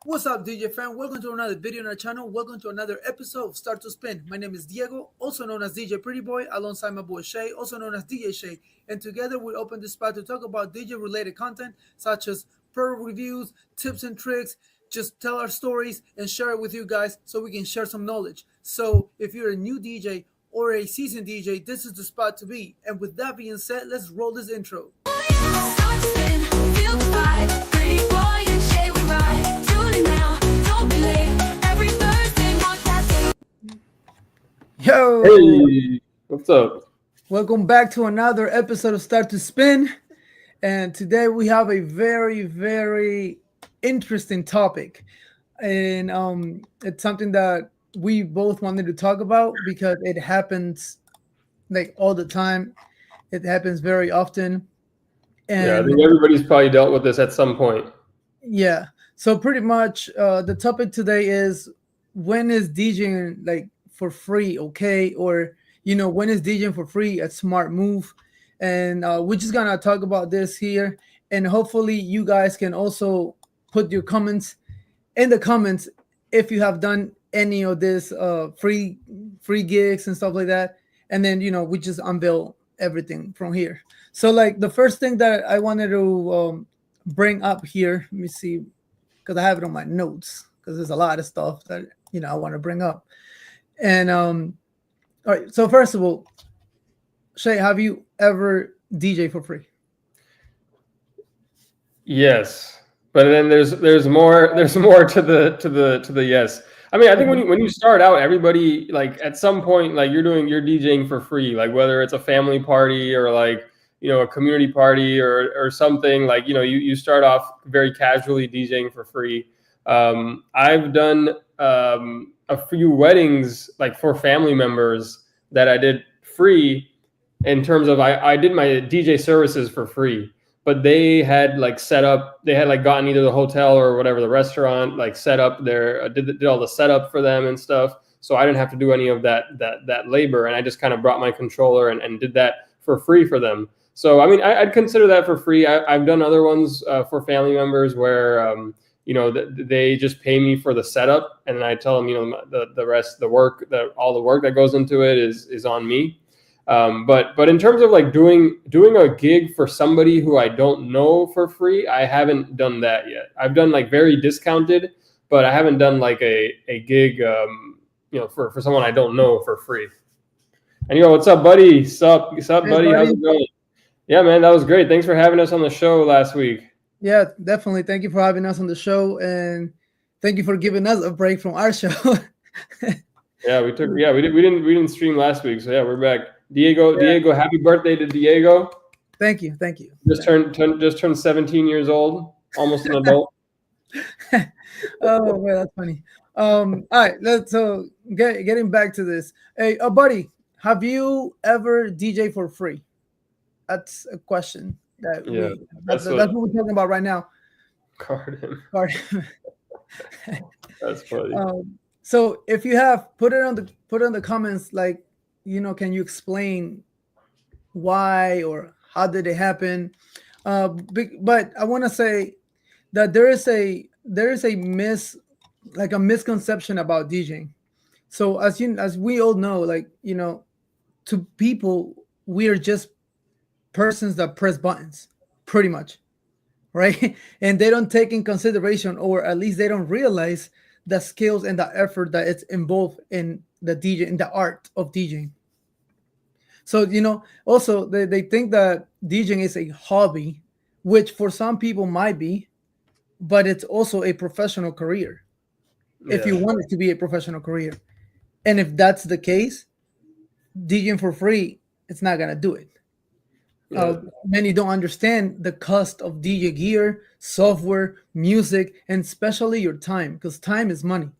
What's up, DJ fan? Welcome to another video on our channel. Welcome to another episode of Start to Spin. My name is Diego, also known as DJ Pretty Boy, alongside my boy Shay, also known as DJ Shay. And together we open this spot to talk about DJ related content such as product reviews, tips and tricks, just tell our stories and share it with you guys so we can share some knowledge. So if you're a new DJ or a seasoned DJ, this is the spot to be. And with that being said, let's roll this intro. Yo! Hey, what's up? Welcome back to another episode of Start to Spin. And today we have a very interesting topic. And it's something that we both wanted to talk about because it happens like all the time. It happens very often. And yeah, I think everybody's probably dealt with this at some point. Yeah. So pretty much the topic today is, when is DJing like for free okay? Or, when is DJing for free a smart move? And we're just gonna talk about this here, and hopefully you guys can also put your comments in the comments if you have done any of this free gigs and stuff like that. And then we just unveil everything from here. So like the first thing that I wanted to bring up here, let me see, because I have it on my notes because there's a lot of stuff that I want to bring up. And all right, so first of all, Shay, have you ever DJ for free? Yes, but then there's more to the yes. I mean, I think when you start out, everybody, like at some point, like you're DJing for free, like whether it's a family party or like a community party or something, like you start off very casually DJing for free. I've done a few weddings like for family members that I did free, in terms of I did my DJ services for free, but they had like gotten either the hotel or whatever, the restaurant, like set up their did all the setup for them and stuff, so I didn't have to do any of that labor, and I just kind of brought my controller and did that for free for them. So I mean, I'd consider that for free. I've done other ones for family members where they just pay me for the setup, and then I tell them the rest, all the work that goes into it is on me. But in terms of like doing a gig for somebody who I don't know for free, I haven't done that yet. I've done like very discounted, but I haven't done like a gig for someone I don't know for free. And what's up, buddy? Sup, Hey, buddy? buddy. How's it going? Yeah, man, that was great. Thanks for having us on the show last week. Yeah, definitely. Thank you for having us on the show, and thank you for giving us a break from our show. Yeah, we didn't stream last week, so yeah, we're back. Diego, happy birthday to Diego. Thank you. Just turned 17 years old, almost an adult. Oh man, that's funny. All right, getting back to this. Hey, buddy, have you ever DJ for free? That's a question that's what we're talking about right now. Carden. That's funny. So if you have, put it on the comments, like, can you explain why or how did it happen? But I want to say that there is a misconception about DJing. So as we all know, like, to people, we are just persons that press buttons, pretty much, right? And they don't take in consideration, or at least they don't realize the skills and the effort that it's involved in the DJ, in the art of DJing. So also they think that DJing is a hobby, which for some people might be, but it's also a professional career. If you want it to be a professional career, and if that's the case, DJing for free, it's not gonna do it. Many don't understand the cost of DJ gear, software, music, and especially your time, because time is money.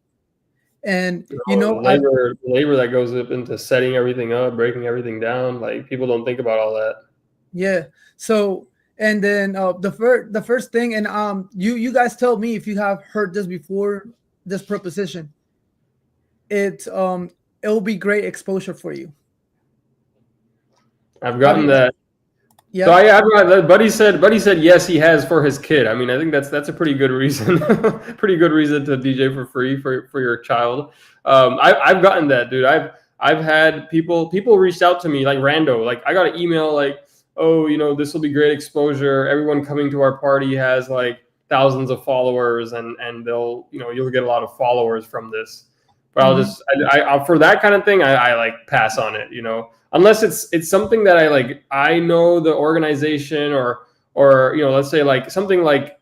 And labor that goes up into setting everything up, breaking everything down, like people don't think about all that. Yeah. So, and then the first thing, and you guys tell me if you have heard this before, this proposition. It'll be great exposure for you. I've gotten that So Buddy said yes, he has for his kid. I mean, I think that's a pretty good reason, pretty good reason to DJ for free for your child. I've gotten that, dude. I've had people reached out to me like rando, like I got an email like, oh, this will be great exposure. Everyone coming to our party has like thousands of followers, and they'll you'll get a lot of followers from this. But I'll just I for that kind of thing, I like pass on it, unless it's something that I know the organization or let's say like something like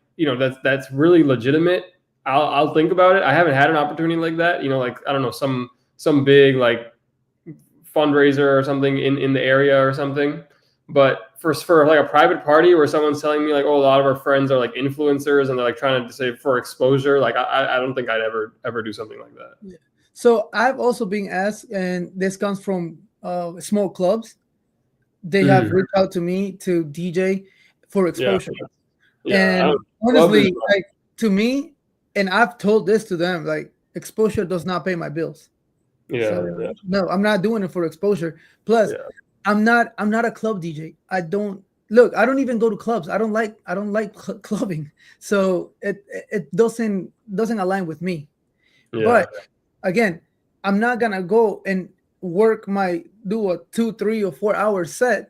that's really legitimate. I'll think about it. I haven't had an opportunity like that, like I don't know, some big like fundraiser or something in the area or something. But for like a private party where someone's telling me like, oh, a lot of our friends are like influencers and they're like trying to say for exposure, like I don't think I'd ever do something like that. Yeah. So I've also been asked, and this comes from small clubs. They have reached out to me to DJ for exposure. Yeah. And honestly, like to me, and I've told this to them, like exposure does not pay my bills. No, I'm not doing it for exposure. Plus, I'm not a club DJ. I don't even go to clubs. I don't like clubbing. So it doesn't align with me. But again, I'm not gonna go and do a 2, 3, or 4 hour set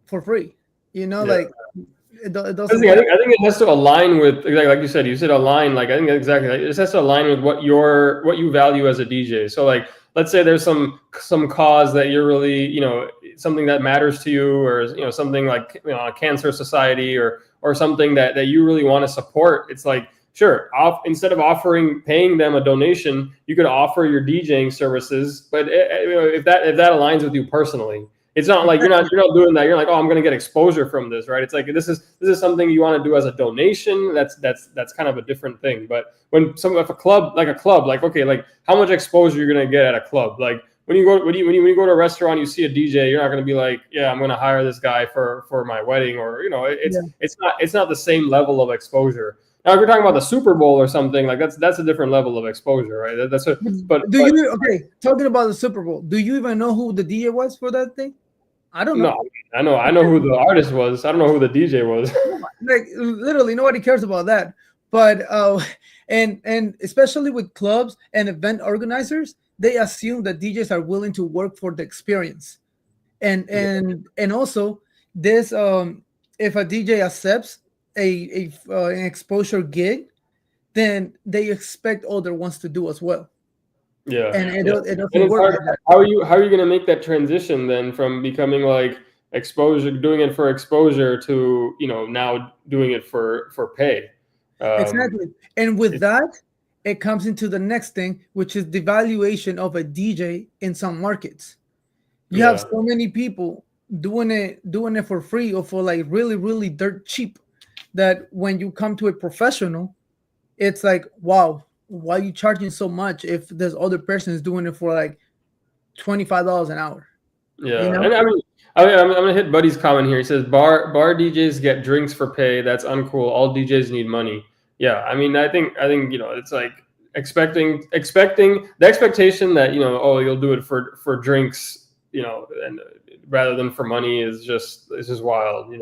for free. Like it doesn't. I think it has to align with, like you said align. Like I think exactly, it just has to align with what you value as a DJ. So like, let's say there's some cause that you're really, something that matters to you, or something like a cancer society or something that you really want to support. It's like, sure, instead of paying them a donation, you could offer your DJing services. But if that aligns with you personally, it's not like you're not doing that. You're like, oh, I'm going to get exposure from this, right? It's like this is something you want to do as a donation. That's kind of a different thing. But if a club, like okay, like how much exposure you're going to get at a club? Like when you go to a restaurant, you see a DJ, you're not going to be like, yeah, I'm going to hire this guy for my wedding, or it's not the same level of exposure. Now, if you're talking about the Super Bowl or something, like that's a different level of exposure, right? Talking about the Super Bowl, do you even know who the DJ was for that thing? I don't know. No, I know who the artist was. I don't know who the DJ was. Like literally nobody cares about that. But and especially with clubs and event organizers, they assume that DJs are willing to work for the experience. And also this if a DJ accepts an exposure gig, then they expect other ones to do as well. Yeah, and it doesn't work like that. How are you going to make that transition then from becoming like exposure, doing it for exposure, to now doing it for pay? Exactly. And with that, it comes into the next thing, which is the valuation of a DJ in some markets. You have so many people doing it for free or for like really, really dirt cheap, that when you come to a professional, it's like, wow, why are you charging so much if there's other persons doing it for like $25 an hour? Yeah, and I'm gonna hit Buddy's comment here. He says bar DJs get drinks for pay. That's uncool. All DJs need money. Yeah, I mean, I think it's like expecting the expectation that oh, you'll do it for drinks, and rather than for money is just wild,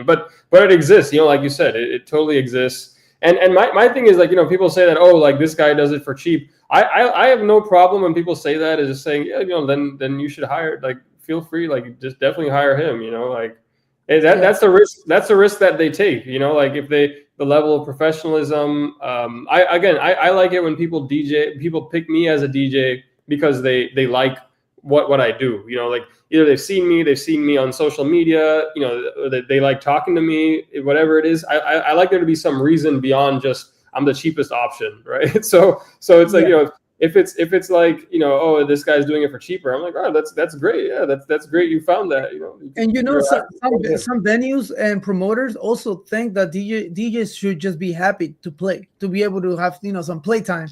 but it exists, like you said, it totally exists. And my thing is like, people say that, oh, like this guy does it for cheap. I have no problem when people say that, is just saying, yeah, then you should hire, like, feel free, like just definitely hire him, like that's the risk. That's the risk that they take, like if the level of professionalism. I like it when people pick me as a DJ because they like what I do, like either they've seen me on social media, they like talking to me, whatever it is. I like there to be some reason beyond just I'm the cheapest option, right? So it's like, if it's like, oh, this guy's doing it for cheaper, I'm like, oh, that's great. Yeah, that's great. You found that, And some venues and promoters also think that DJs should just be happy to play, to be able to have some playtime,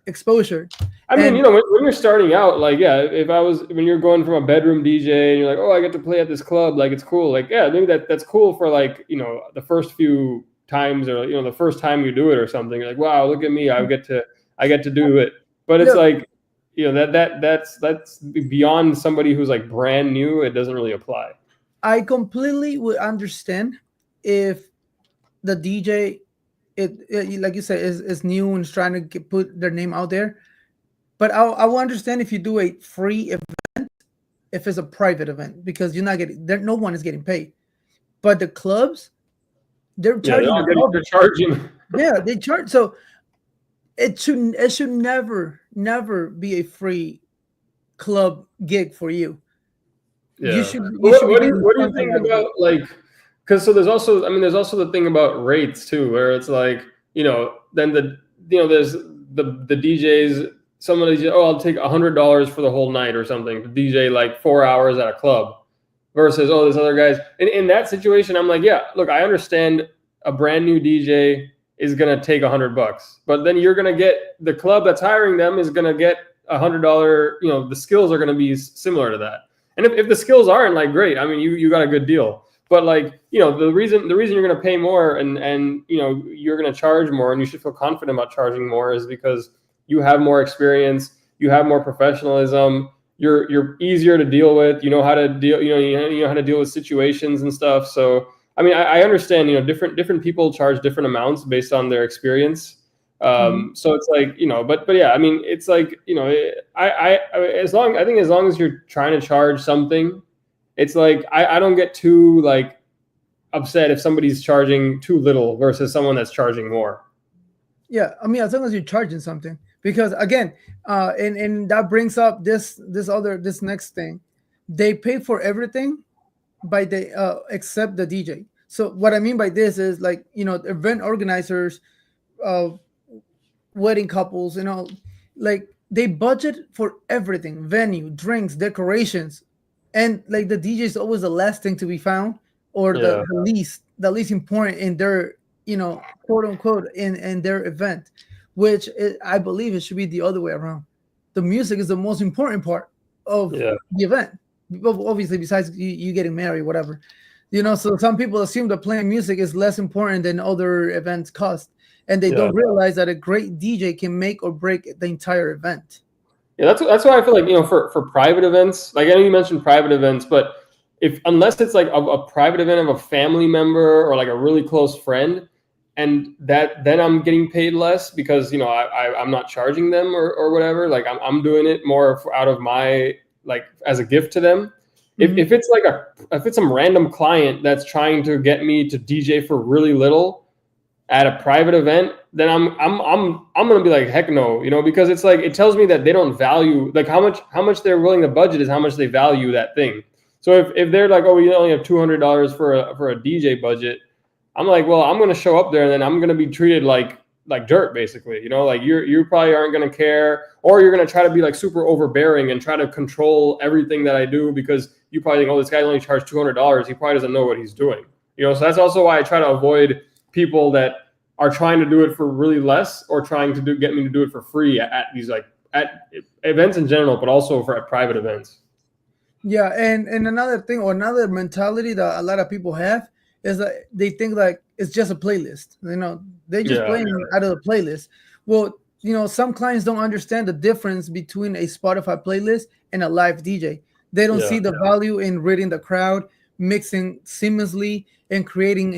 exposure. I mean, when you're starting out, like, when you're going from a bedroom DJ and you're like, oh, I get to play at this club, like it's cool. Like, yeah, maybe that's cool for like, the first few times, or the first time you do it or something. You're like, wow, look at me, I get to do it. But it's like, that's beyond somebody who's like brand new. It doesn't really apply. I completely would understand if the DJ, like you said, is new and is trying to put their name out there. But I will understand if you do a free event, if it's a private event, because you're not getting there. No one is getting paid. But the clubs, they're Yeah, they're charging all the getting, they're public. charging. Yeah, they charge. So it should never be a free club gig for you. You Yeah. should you What, should be what do you getting what do you something think out of it. about like? Because so there's also, I mean, there's also the thing about rates too, where it's like, then there's the DJs. Somebody, oh, I'll take $100 for the whole night or something to DJ like 4 hours at a club, versus, oh, there's other guys. In that situation, I'm like, yeah, look, I understand a brand new DJ is gonna take $100, but then you're gonna get the club that's hiring them is gonna get $100. The skills are gonna be similar to that. And if the skills aren't like great, I mean, you got a good deal. But like, the reason you're going to pay more and you're going to charge more, and you should feel confident about charging more, is because you have more experience, you have more professionalism, you're easier to deal with, you know how to deal, you know how to deal with situations and stuff. So I mean, I understand, different people charge different amounts based on their experience. Mhm. So it's like, but yeah, I mean, it's like, I think as long as you're trying to charge something, it's like, I don't get too like upset if somebody's charging too little versus someone that's charging more. Yeah, I mean, as long as you're charging something, because again, and that brings up this next thing. They pay for everything by the except the DJ. So what I mean by this is, like, event organizers, uh, wedding couples, like they budget for everything: venue, drinks, decorations, and like the DJ is always the last thing to be found, or Yeah, the least important in their, quote unquote, in their event, which I believe it should be the other way around. The music is the most important part of yeah, the event. Obviously, besides you getting married, whatever. So some people assume that playing music is less important than other events cost, and they yeah. don't realize that a great DJ can make or break the entire event. Yeah, that's why I feel like, for private events, like I know you mentioned private events, but if unless it's like a private event of a family member or like a really close friend, and that then I'm getting paid less because I'm not charging them or whatever. Like I'm doing it more out of my, like, as a gift to them. If Mhm. it's like if it's some random client that's trying to get me to DJ for really little at a private event, then I'm gonna be like, heck no, because it's like, it tells me that they don't value, like, how much they're willing to budget is how much they value that thing. So if they're like, oh, we only have $200 for a DJ budget, I'm like, well, I'm gonna show up there and then I'm gonna be treated like dirt, basically. Like you probably aren't gonna care, or you're gonna try to be like super overbearing and try to control everything that I do, because you probably think, oh, this guy only charged $200. He probably doesn't know what he's doing. So that's also why I try to avoid people that are trying to do it for really less, or trying to get me to do it for free at these, like, at events in general, but also at private events. Yeah, and another thing, or another mentality that a lot of people have, is that they think like it's just a playlist. They just Yeah, playing out of the playlist. Well, some clients don't understand the difference between a Spotify playlist and a live DJ. They don't yeah, see the value in reading the crowd, mixing seamlessly, and creating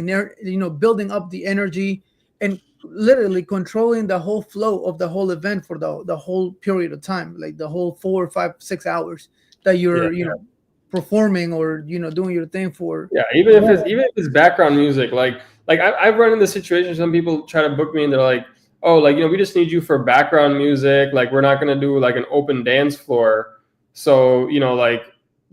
building up the energy, and literally controlling the whole flow of the whole event for the whole period of time, like the whole 4 5 6 hours that yeah, you're performing, or doing your thing for. yeah. Even if it's background music, like I've run into situations. Some people try to book me and they're like, oh, like, we just need you for background music. Like, we're not gonna do like an open dance floor. So, like,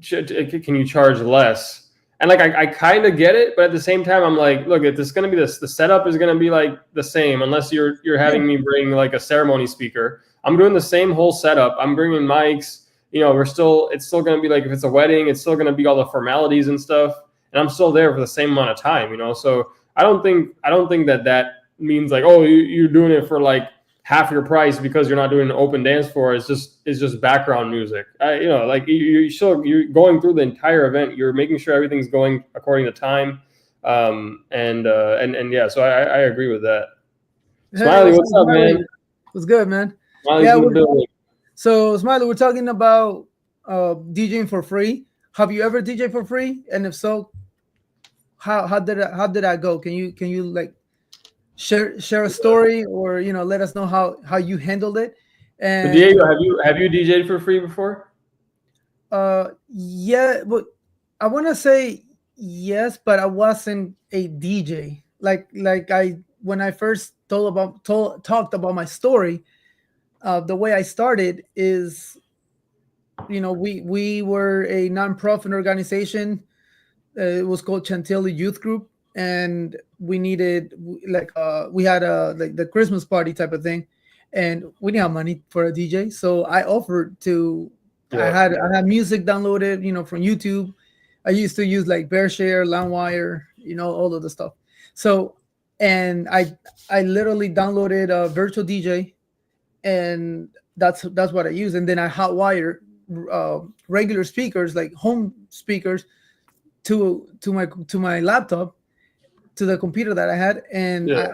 can you charge less? And like, I kind of get it, but at the same time, I'm like, look, if it's gonna be this, the setup is gonna be like the same, unless you're Yeah, having me bring like a ceremony speaker. I'm doing the same whole setup. I'm bringing mics. It's still going to be like, if it's a wedding, it's still going to be all the formalities and stuff. And I'm still there for the same amount of time, So I don't think that means like, oh, you're doing it for like half your price because you're not doing an open dance floor. It's just background music. Like you're going through the entire event. You're making sure everything's going according to time. And yeah, so I agree with that. hey, Smiley, what's what's up, up, Smiley? man? What's good, man? Smiley's Yeah, in the building. so Smiley, we're talking about DJing for free. Have you ever DJ for free? And if so, how did that go? Can you like share a story, or let us know how you handled it? But And Diego, have you DJed for free before? yeah, but I want to say yes, but I wasn't a DJ. Like I when I first talked about my story, the way I started is, we were a nonprofit organization. It was called Chantilly Youth Group, and we needed, we had a like the Christmas party type of thing, and we didn't have money for a DJ. So I offered to. Yeah. I had music downloaded, from YouTube. I used to use like BearShare, LimeWire, all of the stuff. So, and I literally downloaded a virtual DJ, and that's what I use. And then I hotwire regular speakers, like home speakers, to my laptop, to the computer that I had, and Yeah.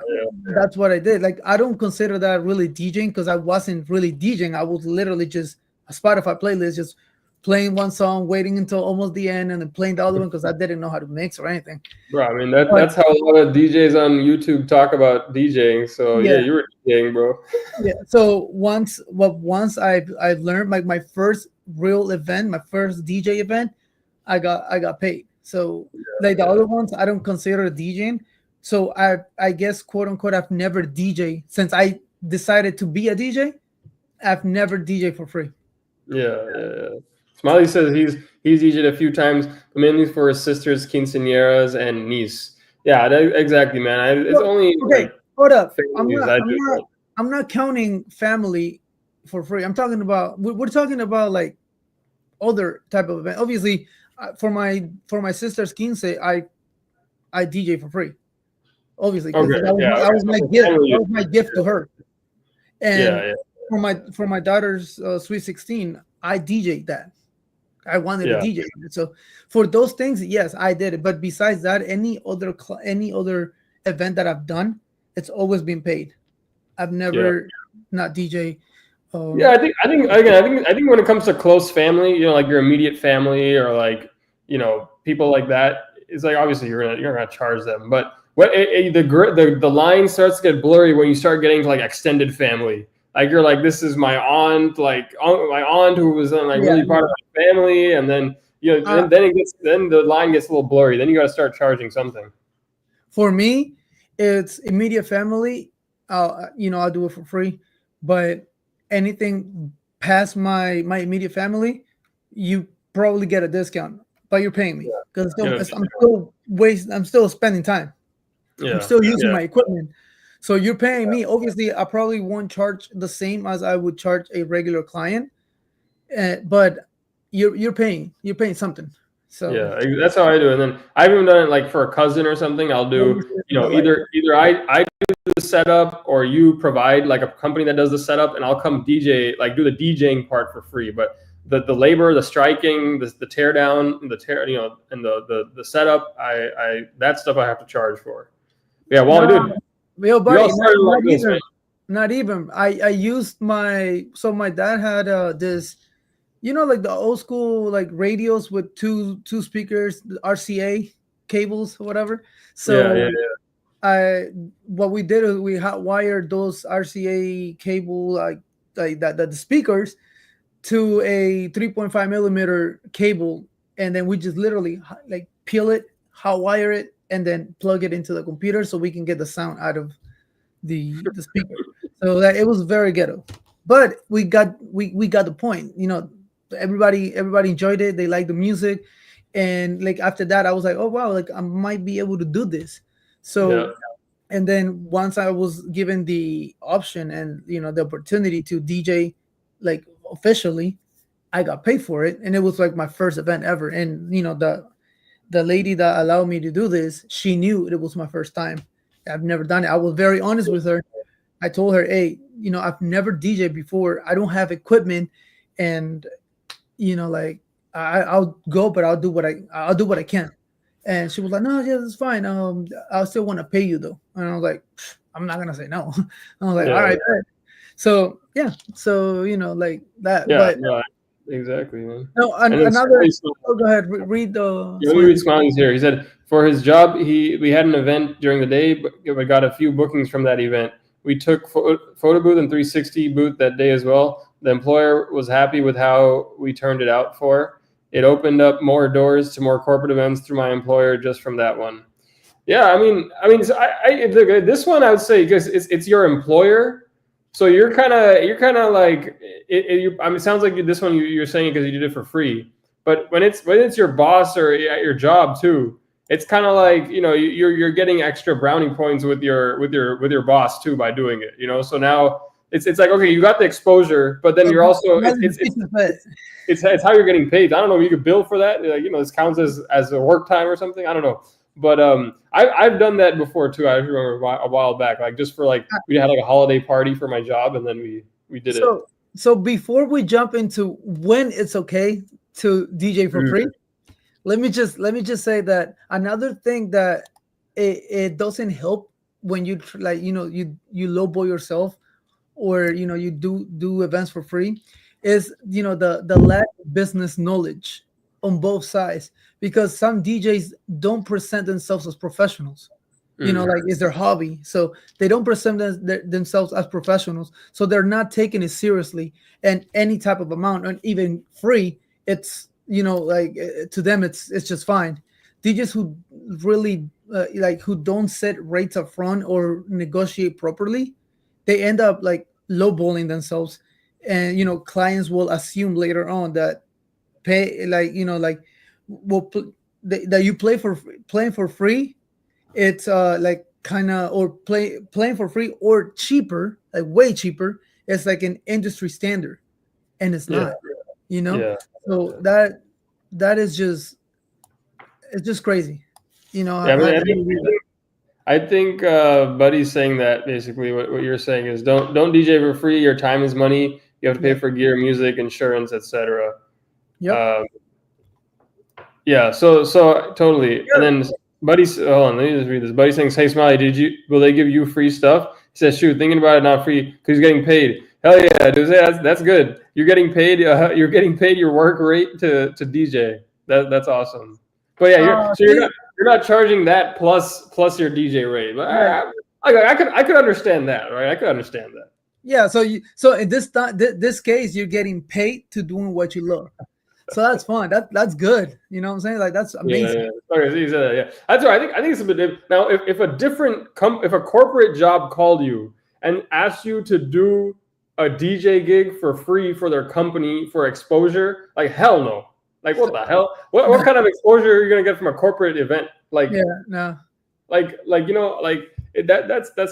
that's what I did. Like, I don't consider that really DJing, because I wasn't really DJing. I was literally just a Spotify playlist, just playing one song, waiting until almost the end, and then playing the other one, because I didn't know how to mix or anything. Bro, I mean But that's how a lot of DJs on YouTube talk about DJing. So yeah, yeah, you were DJing, bro. yeah. So once I've learned, like, my first real event, my first DJ event, I got paid. So, like, the other ones, I don't consider DJing. So I guess, quote unquote, I've never DJ since I decided to be a DJ. I've never DJ for free. Yeah. Smiley says he's DJed a few times, mainly for his sister's quinceañeras and niece. Yeah, exactly, man. It's So, only okay, like hold up. I'm families not I I'm do. not I'm not counting family for free. I'm talking about we're talking about like other type of event. Obviously, for my sister's quince, I DJ for free. Obviously, because Okay, yeah. that was Okay. my So gift. family, That was my gift to her. And yeah. for my daughter's Sweet 16, I DJ'd that. I wanted to Yeah. DJ it. So for those things, yes, I did it. But besides that, any other event that I've done, it's always been paid. I've Yeah. never not DJ. Yeah, I think when it comes to close family, like your immediate family or like, people like that, it's like obviously you're gonna charge them, but the line starts to get blurry when you start getting to like extended family. Like you're like, this is my aunt, my aunt who was like Yeah. really part of my family, and then Uh, then the line gets a little blurry. Then you got to start charging something. for me, it's immediate family. I'll do it for free. But anything past my immediate family, you probably get a discount, but you're paying me, because Yeah. I'm still spending time. I'm Yeah. still using Yeah. my equipment. So you're paying me. Obviously, I probably won't charge the same as I would charge a regular client, but you're paying something. So Yeah, that's how I do it. And then I've even done it like for a cousin or something. I'll do, either I do the setup or you provide like a company that does the setup, and I'll come DJ, like do the DJing part for free. But the labor, the striking, the tear down, and the setup, I that stuff I have to charge for. Yeah, well, dude, yo, we buddy, all started like this, man. not even. I used my dad had this, like the old school like radios with two speakers, the RCA cables or whatever. Yeah, So what we did is we hot wired those RCA cable, like that the speakers, to a 3.5 millimeter cable, and then we just literally like peel it, hot wire it, and then plug it into the computer so we can get the sound out of the speaker. So that it was very ghetto, but we got the point. Everybody enjoyed it. They liked the music, and like after that, I was like, oh wow, like I might be able to do this. So, and then once I was given the option and the opportunity to DJ, like officially, I got paid for it, and it was like my first event ever. And the lady that allowed me to do this, she knew it was my first time. I've never done it. I was very honest with her. I told her, hey, I've never DJed before. I don't have equipment, and like I'll go, but I'll do what I can. And she was like, no, yeah, that's fine. I still want to pay you though. And I was like, I'm not gonna say no. I was like, all right. So yeah, so like that. Yeah, But no, exactly, man. No, And then another. Oh, go ahead. Read the. let me read Smiley's here. He said for his job, we had an event during the day, but we got a few bookings from that event. We took photo booth and 360 booth that day as well. The employer was happy with how we turned it out for. It opened up more doors to more corporate events through my employer just from that one. Yeah, so this one I would say because it's your employer, so you're kind of like it sounds like this one you're saying because you did it for free. But when it's your boss or at your job too, it's kind of like you're getting extra brownie points with your boss too by doing it. So now it's like okay, you got the exposure, but then you're also it's how you're getting paid. I don't know if you could bill for that. Like, this counts as a work time or something. I don't know. But I've done that before too. I remember a while back, like just for like we had like a holiday party for my job, and then we did it. So before we jump into when it's okay to DJ for free, let me just say that another thing that it doesn't help when you you lowball yourself or you do events for free is the lack of business knowledge on both sides, because some DJs don't present themselves as professionals. Like it's their hobby, so they don't present themselves as professionals, so they're not taking it seriously. And any type of amount, and even free, it's like to them it's just fine. DJs who really who don't set rates up front or negotiate properly, they end up like lowballing themselves, and clients will assume later on that pay that you playing for free, it's like kind of or playing for free or cheaper, like way cheaper. It's like an industry standard, and it's not. So that is just it's just crazy. I think Buddy's saying that basically what you're saying is don't DJ for free. Your time is money. You have to pay for gear, music, insurance, etc. Yep. Yeah. So totally. Yeah. And then Buddy's hold on. Let me just read this. Buddy's saying, "Hey Smiley, will they give you free stuff?" He says, "Shoot, thinking about it, not free because he's getting paid." Hell yeah, dude. That's good. You're getting paid. You're getting paid your work rate to DJ. That's awesome. But yeah, you're not charging that plus your DJ rate. Right. I could understand that, right? I could understand that. Yeah. So in this case, you're getting paid to doing what you love. So that's fun. That's good. You know what I'm saying? Like that's amazing. Yeah. That's right. I think it's a bit different. Now, if a corporate job called you and asked you to do a DJ gig for free for their company for exposure, like hell no. Like what the hell? What kind of exposure are you gonna get from a corporate event? Like no. That's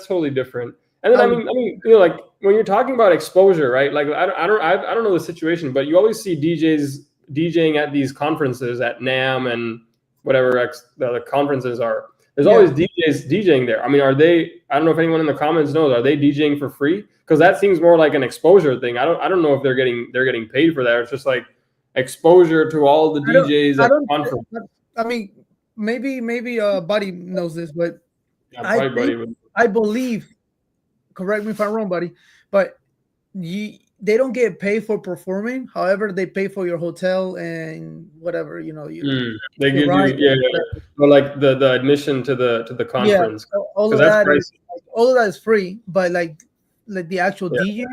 totally different. And then I mean, like when you're talking about exposure, right? Like I don't know the situation, but you always see DJs DJing at these conferences at NAMM and whatever the other conferences are. There's always DJs DJing there. I mean, are they? I don't know if anyone in the comments knows. Are they DJing for free? Because that seems more like an exposure thing. I don't know if they're getting paid for that. It's just like exposure to all the DJs at the conference. I mean, maybe Buddy knows this, but I believe. Correct me if I'm wrong, Buddy, but they don't get paid for performing. However, they pay for your hotel and whatever they give you or like the admission to the conference. Yeah, all of that is free, but like the actual DJ,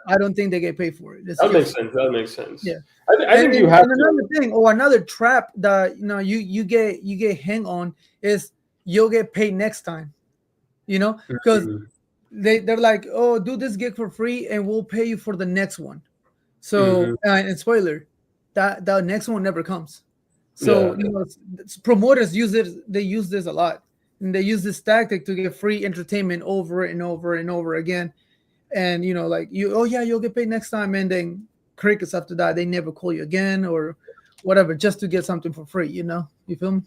I don't think they get paid for it. That makes sense. Yeah, I think you have another thing or another trap that you get hang on is you'll get paid next time. Because they're like, oh, do this gig for free and we'll pay you for the next one. So and spoiler, that next one never comes. So promoters use it. They use this a lot, and they use this tactic to get free entertainment over and over and over again. And you'll get paid next time, and then crickets after that. They never call you again or whatever, just to get something for free. You feel me?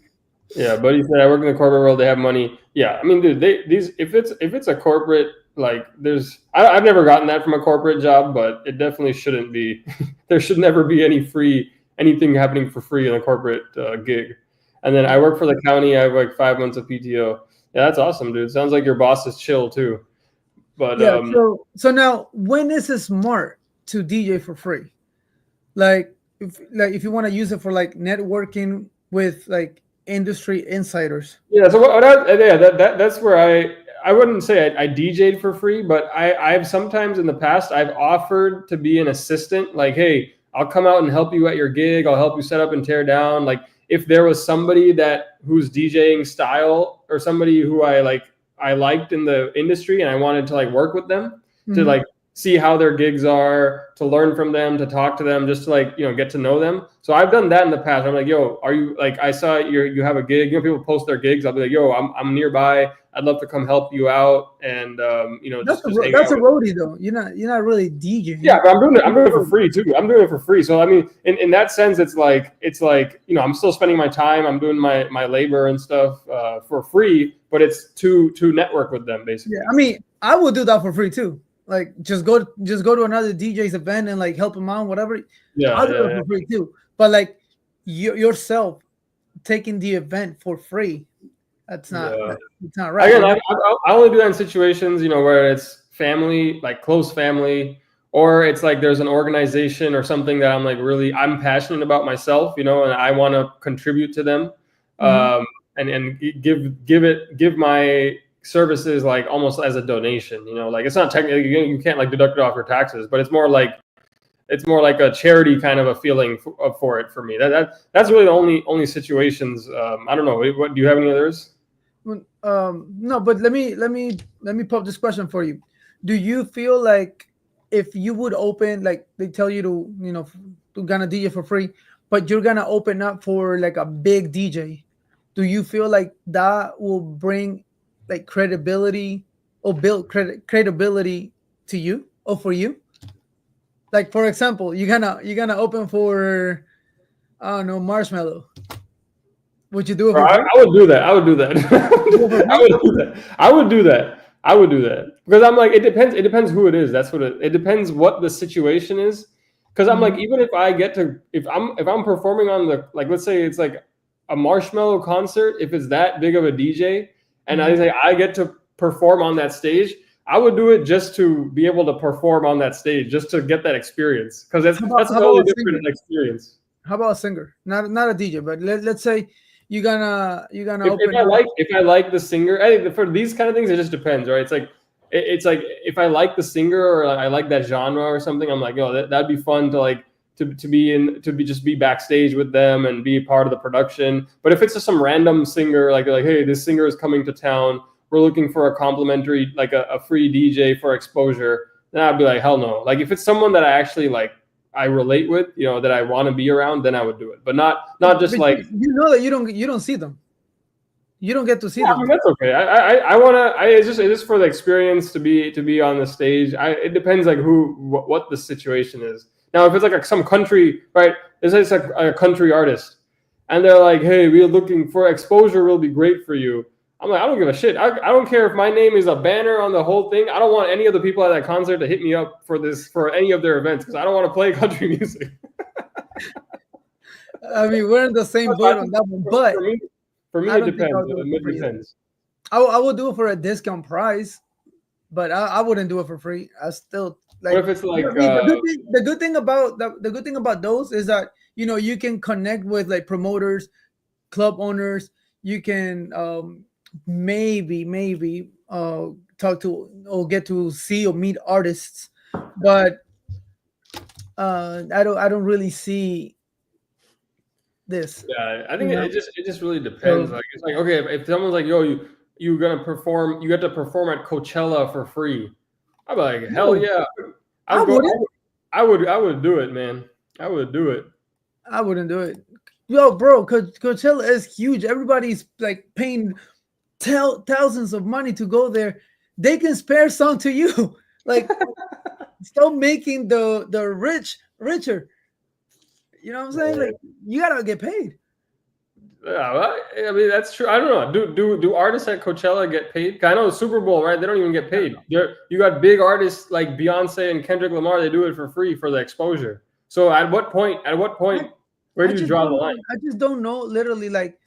Yeah, Buddy said I work in the corporate world. They have money. Yeah, I mean, dude, if it's a corporate, like I've never gotten that from a corporate job, but it definitely shouldn't be. There should never be anything happening for free in a corporate gig. And then I work for the county. I have like 5 months of PTO. Yeah, that's awesome, dude. Sounds like your boss is chill too. But so now, when is it smart to DJ for free? Like if you want to use it for like networking with like industry insiders. Yeah, so yeah, that's where I wouldn't say I DJed for free, but I've sometimes in the past I've offered to be an assistant. Like, hey, I'll come out and help you at your gig. I'll help you set up and tear down. Like, if there was somebody that whose DJing style or somebody who I liked in the industry and I wanted to like work with them to like see how their gigs are, to learn from them, to talk to them, just to like, get to know them. So I've done that in the past. I'm like, yo, are you like, I saw you have a gig, people post their gigs. I'll be like, yo, I'm nearby. I'd love to come help you out. And, just hang That's out a with roadie though. You're not really DJing. yeah, but I'm doing it for free too. I'm doing it for free. So I mean, in that sense, it's like I'm still spending my time. I'm doing my labor and stuff for free, but it's to network with them basically. Yeah, I mean, I would do that for free too. Like just go to another DJ's event and like help him out, whatever. Yeah, I'll do it for free too. But like yourself taking the event for free, that's not it's not right. Again, I only do that in situations where it's family, like close family, or it's like there's an organization or something that I'm passionate about myself, and I want to contribute to them, and give my services like almost as a donation. Like it's not technically you can't like deduct it off your taxes, but it's more like a charity kind of a feeling for it for me. That's really the only situations. I don't know. What do you have any others? No, but let me pop this question for you. Do you feel like if you would open, like they tell you to gonna DJ for free, but you're gonna open up for like a big DJ, do you feel like that will bring like credibility or build credibility to you or for you? Like for example, you're gonna open for I don't know, Marshmallow. Would you do it for free? I would do that. I would do that. I would do that. I would do that. I would do that because I'm like, it depends. It depends who it is. That's what it depends what the situation is. Because I'm like, even if I get to, if I'm performing on the, like, let's say it's like a Marshmallow concert, if it's that big of a DJ, and I say I get to perform on that stage, I would do it just to be able to perform on that stage, just to get that experience. Because that's a totally different experience. How about a singer? Not a DJ, but let's say you're gonna open. If I like the singer, I think for these kind of things, it just depends, right? It's like if I like the singer or I like that genre or something, I'm like, that'd be fun to like to be backstage with them and be part of the production. But if it's just some random singer, like they're like, hey, this singer is coming to town, we're looking for a complimentary, like a free DJ for exposure, then I'd be like, hell no. Like if it's someone that I actually like, I relate with, that I want to be around, then I would do it. But not just like that you don't see them. You don't get to see them. I mean, that's okay. I want to. It's just for the experience to be on the stage. It depends like what the situation is. Now, if it's like some country, right? It's like a country artist, and they're like, "Hey, we're looking for exposure. Will be great for you." I'm like, I don't give a shit. I don't care if my name is a banner on the whole thing. I don't want any of the people at that concert to hit me up for any of their events because I don't want to play country music. I mean, we're in the same boat on that one, but for me it depends. It depends. I would do it for a discount price, but I wouldn't do it for free. I still like. What if it's like the good thing about those is that you can connect with like promoters, club owners. You can maybe talk to or get to see or meet artists, but I don't really see this. Yeah, I think it just really depends. Like it's like, okay, if someone's like, yo, you're gonna perform, you get to perform at Coachella for free, I'd be like, hell yeah, I would do it, man. I would do it. I wouldn't do it. Yo, bro, Coachella is huge. Everybody's like paying thousands of money to go there. They can spare some to you. Like, stop making the rich richer. You know what I'm saying? Like, you gotta get paid. Yeah, well, I mean that's true. I don't know. Do artists at Coachella get paid? I know the Super Bowl, right? They don't even get paid. You got big artists like Beyonce and Kendrick Lamar. They do it for free for the exposure. So at what point? Where do you draw the line? I just don't know. Literally, like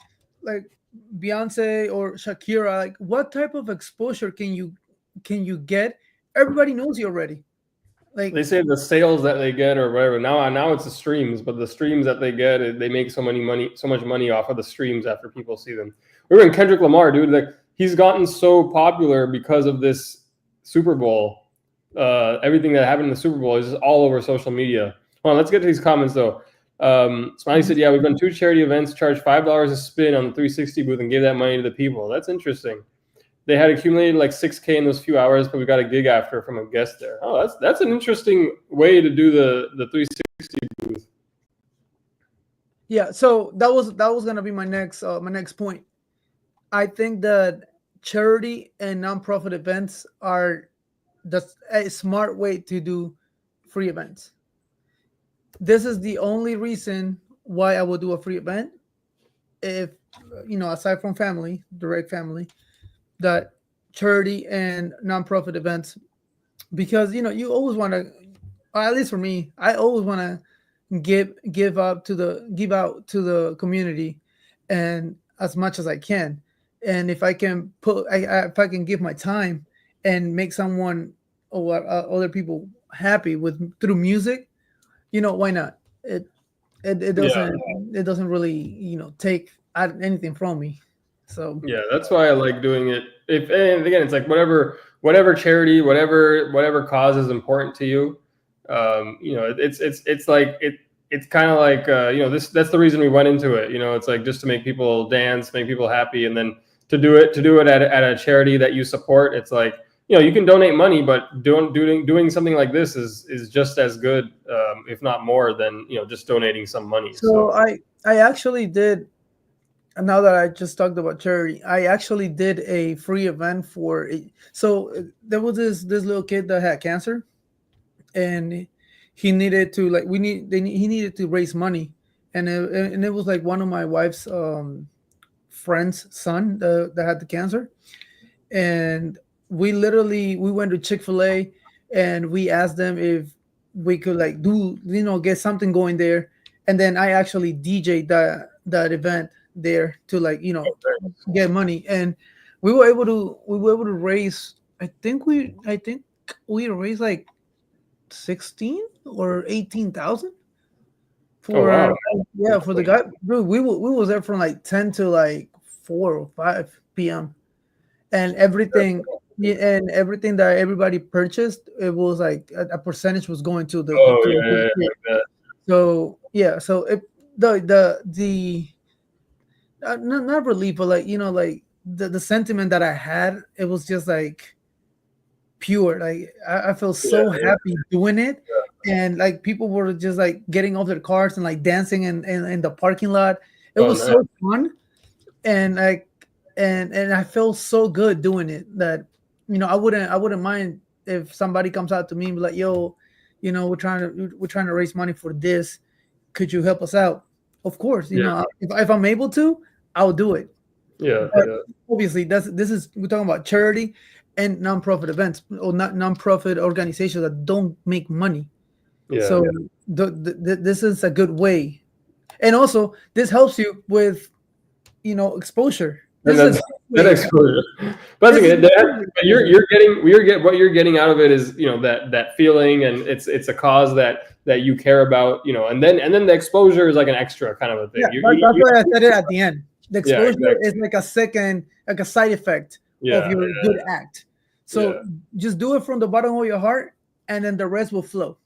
Beyonce or Shakira. Like, what type of exposure can you get? Everybody knows you already. Like they say the sales that they get or whatever. Now it's the streams, but the streams that they get, they make so much money off of the streams after people see them. We were in Kendrick Lamar, dude. Like he's gotten so popular because of this Super Bowl. Everything that happened in the Super Bowl is just all over social media. Hold on, let's get to these comments though. Smiley said, "Yeah, we've done 2 charity events, charged $5 a spin on the 360 booth, and gave that money to the people." That's interesting. They had accumulated like 6K in those few hours, but we got a gig after from a guest there. Oh, that's an interesting way to do the 360 booth. Yeah, so that was gonna be my next point. I think that charity and nonprofit events are a smart way to do free events. This is the only reason why I would do a free event. If aside from family, direct family, that charity and nonprofit events, because you always want to, at least for me, I always want to give out to the community, and as much as I can. And if I can if I can give my time and make someone or other people happy through music, why not? It doesn't really take anything from me. So yeah, that's why I like doing it. And again, it's like whatever charity, whatever cause is important to you. It's like it's kind of like that's the reason we went into it. It's like just to make people dance, make people happy, and then to do it at a charity that you support. It's like you can donate money, but doing something like this is just as good, if not more than just donating some money. So I actually did. Now that I just talked about charity, I actually did a free event so there was this little kid that had cancer, and he needed to he needed to raise money, and it was like one of my wife's friend's son that had the cancer, and we went to Chick-fil-A, and we asked them if we could get something going there, and then I actually DJed that event there to get money, and we were able to raise, I think we raised like 16 or 18,000 for for the guy. Bro, we was there from like 10 to like 4 or 5 p.m. and everything that everybody purchased, it was like a percentage was going to the so the not relief, but the sentiment that I had, it was just like pure. Like I felt so happy doing it, and like people were just like getting off their cars and like dancing in the parking lot. It was so fun, and and I felt so good doing it that I wouldn't mind if somebody comes out to me and be like, "Yo, we're trying to raise money for this. Could you help us out?" Of course, if I'm able to, I'll do it. Yeah. Obviously, we're talking about charity and nonprofit events or not nonprofit organizations that don't make money. Yeah. So this is a good way, and also this helps you with exposure. That exposure. But what you're getting out of it is that feeling, and it's a cause that you care about, and then the exposure is like an extra kind of a thing. Yeah, that's why I said it at the end. The exposure is like a side effect of your good act. So just do it from the bottom of your heart, and then the rest will flow.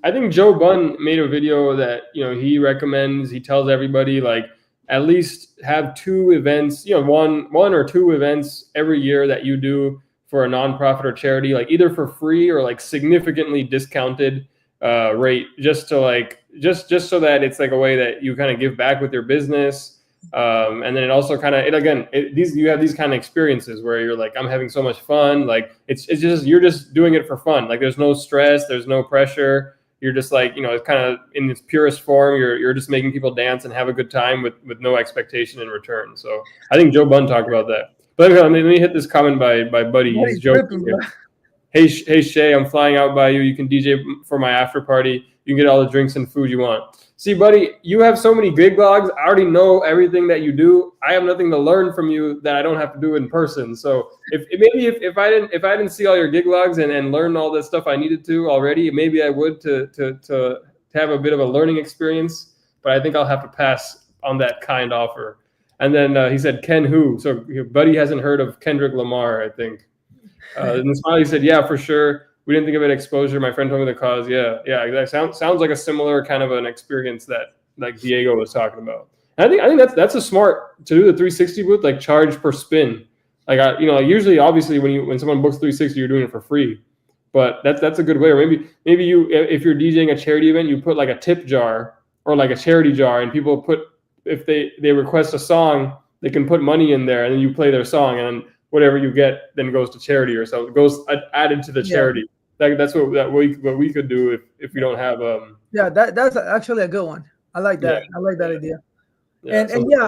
I think Joe Bunn made a video that he recommends. He tells everybody like at least have 2 events, one or 2 events every year that you do for a nonprofit or charity, like either for free or like significantly discounted rate, just to just so that it's like a way that you kind of give back with your business. And then it also kind of you have these kind of experiences where you're like, I'm having so much fun. Like it's just you're just doing it for fun. Like there's no stress, there's no pressure. You're just like it's kind of in its purest form. You're just making people dance and have a good time with no expectation in return. So I think Joe Bunn talked about that. But let me hit this comment by Buddy. He's joking. Hey Shay, I'm flying out by you. You can DJ for my after party. You can get all the drinks and food you want. See, buddy, you have so many gig logs. I already know everything that you do. I have nothing to learn from you that I don't have to do in person. So if I didn't see all your gig logs and learn all this stuff I needed to already, maybe I would to have a bit of a learning experience. But I think I'll have to pass on that kind offer. And then he said, Ken who? So buddy hasn't heard of Kendrick Lamar, I think. And Smiley said, yeah, for sure. We didn't think of it exposure. My friend told me the cause. Yeah. That sounds like a similar kind of an experience that like Diego was talking about. And I think that's a smart to do the 360 booth, like charge per spin. Like usually, obviously, when someone books 360, you're doing it for free. But that's a good way. Or maybe you, if you're DJing a charity event, you put like a tip jar or like a charity jar, and people if they request a song, they can put money in there, and then you play their song, and whatever you get then goes to charity or so. It goes added to the charity. That's what we could do if we don't have that's actually a good one. I like that. I like that idea.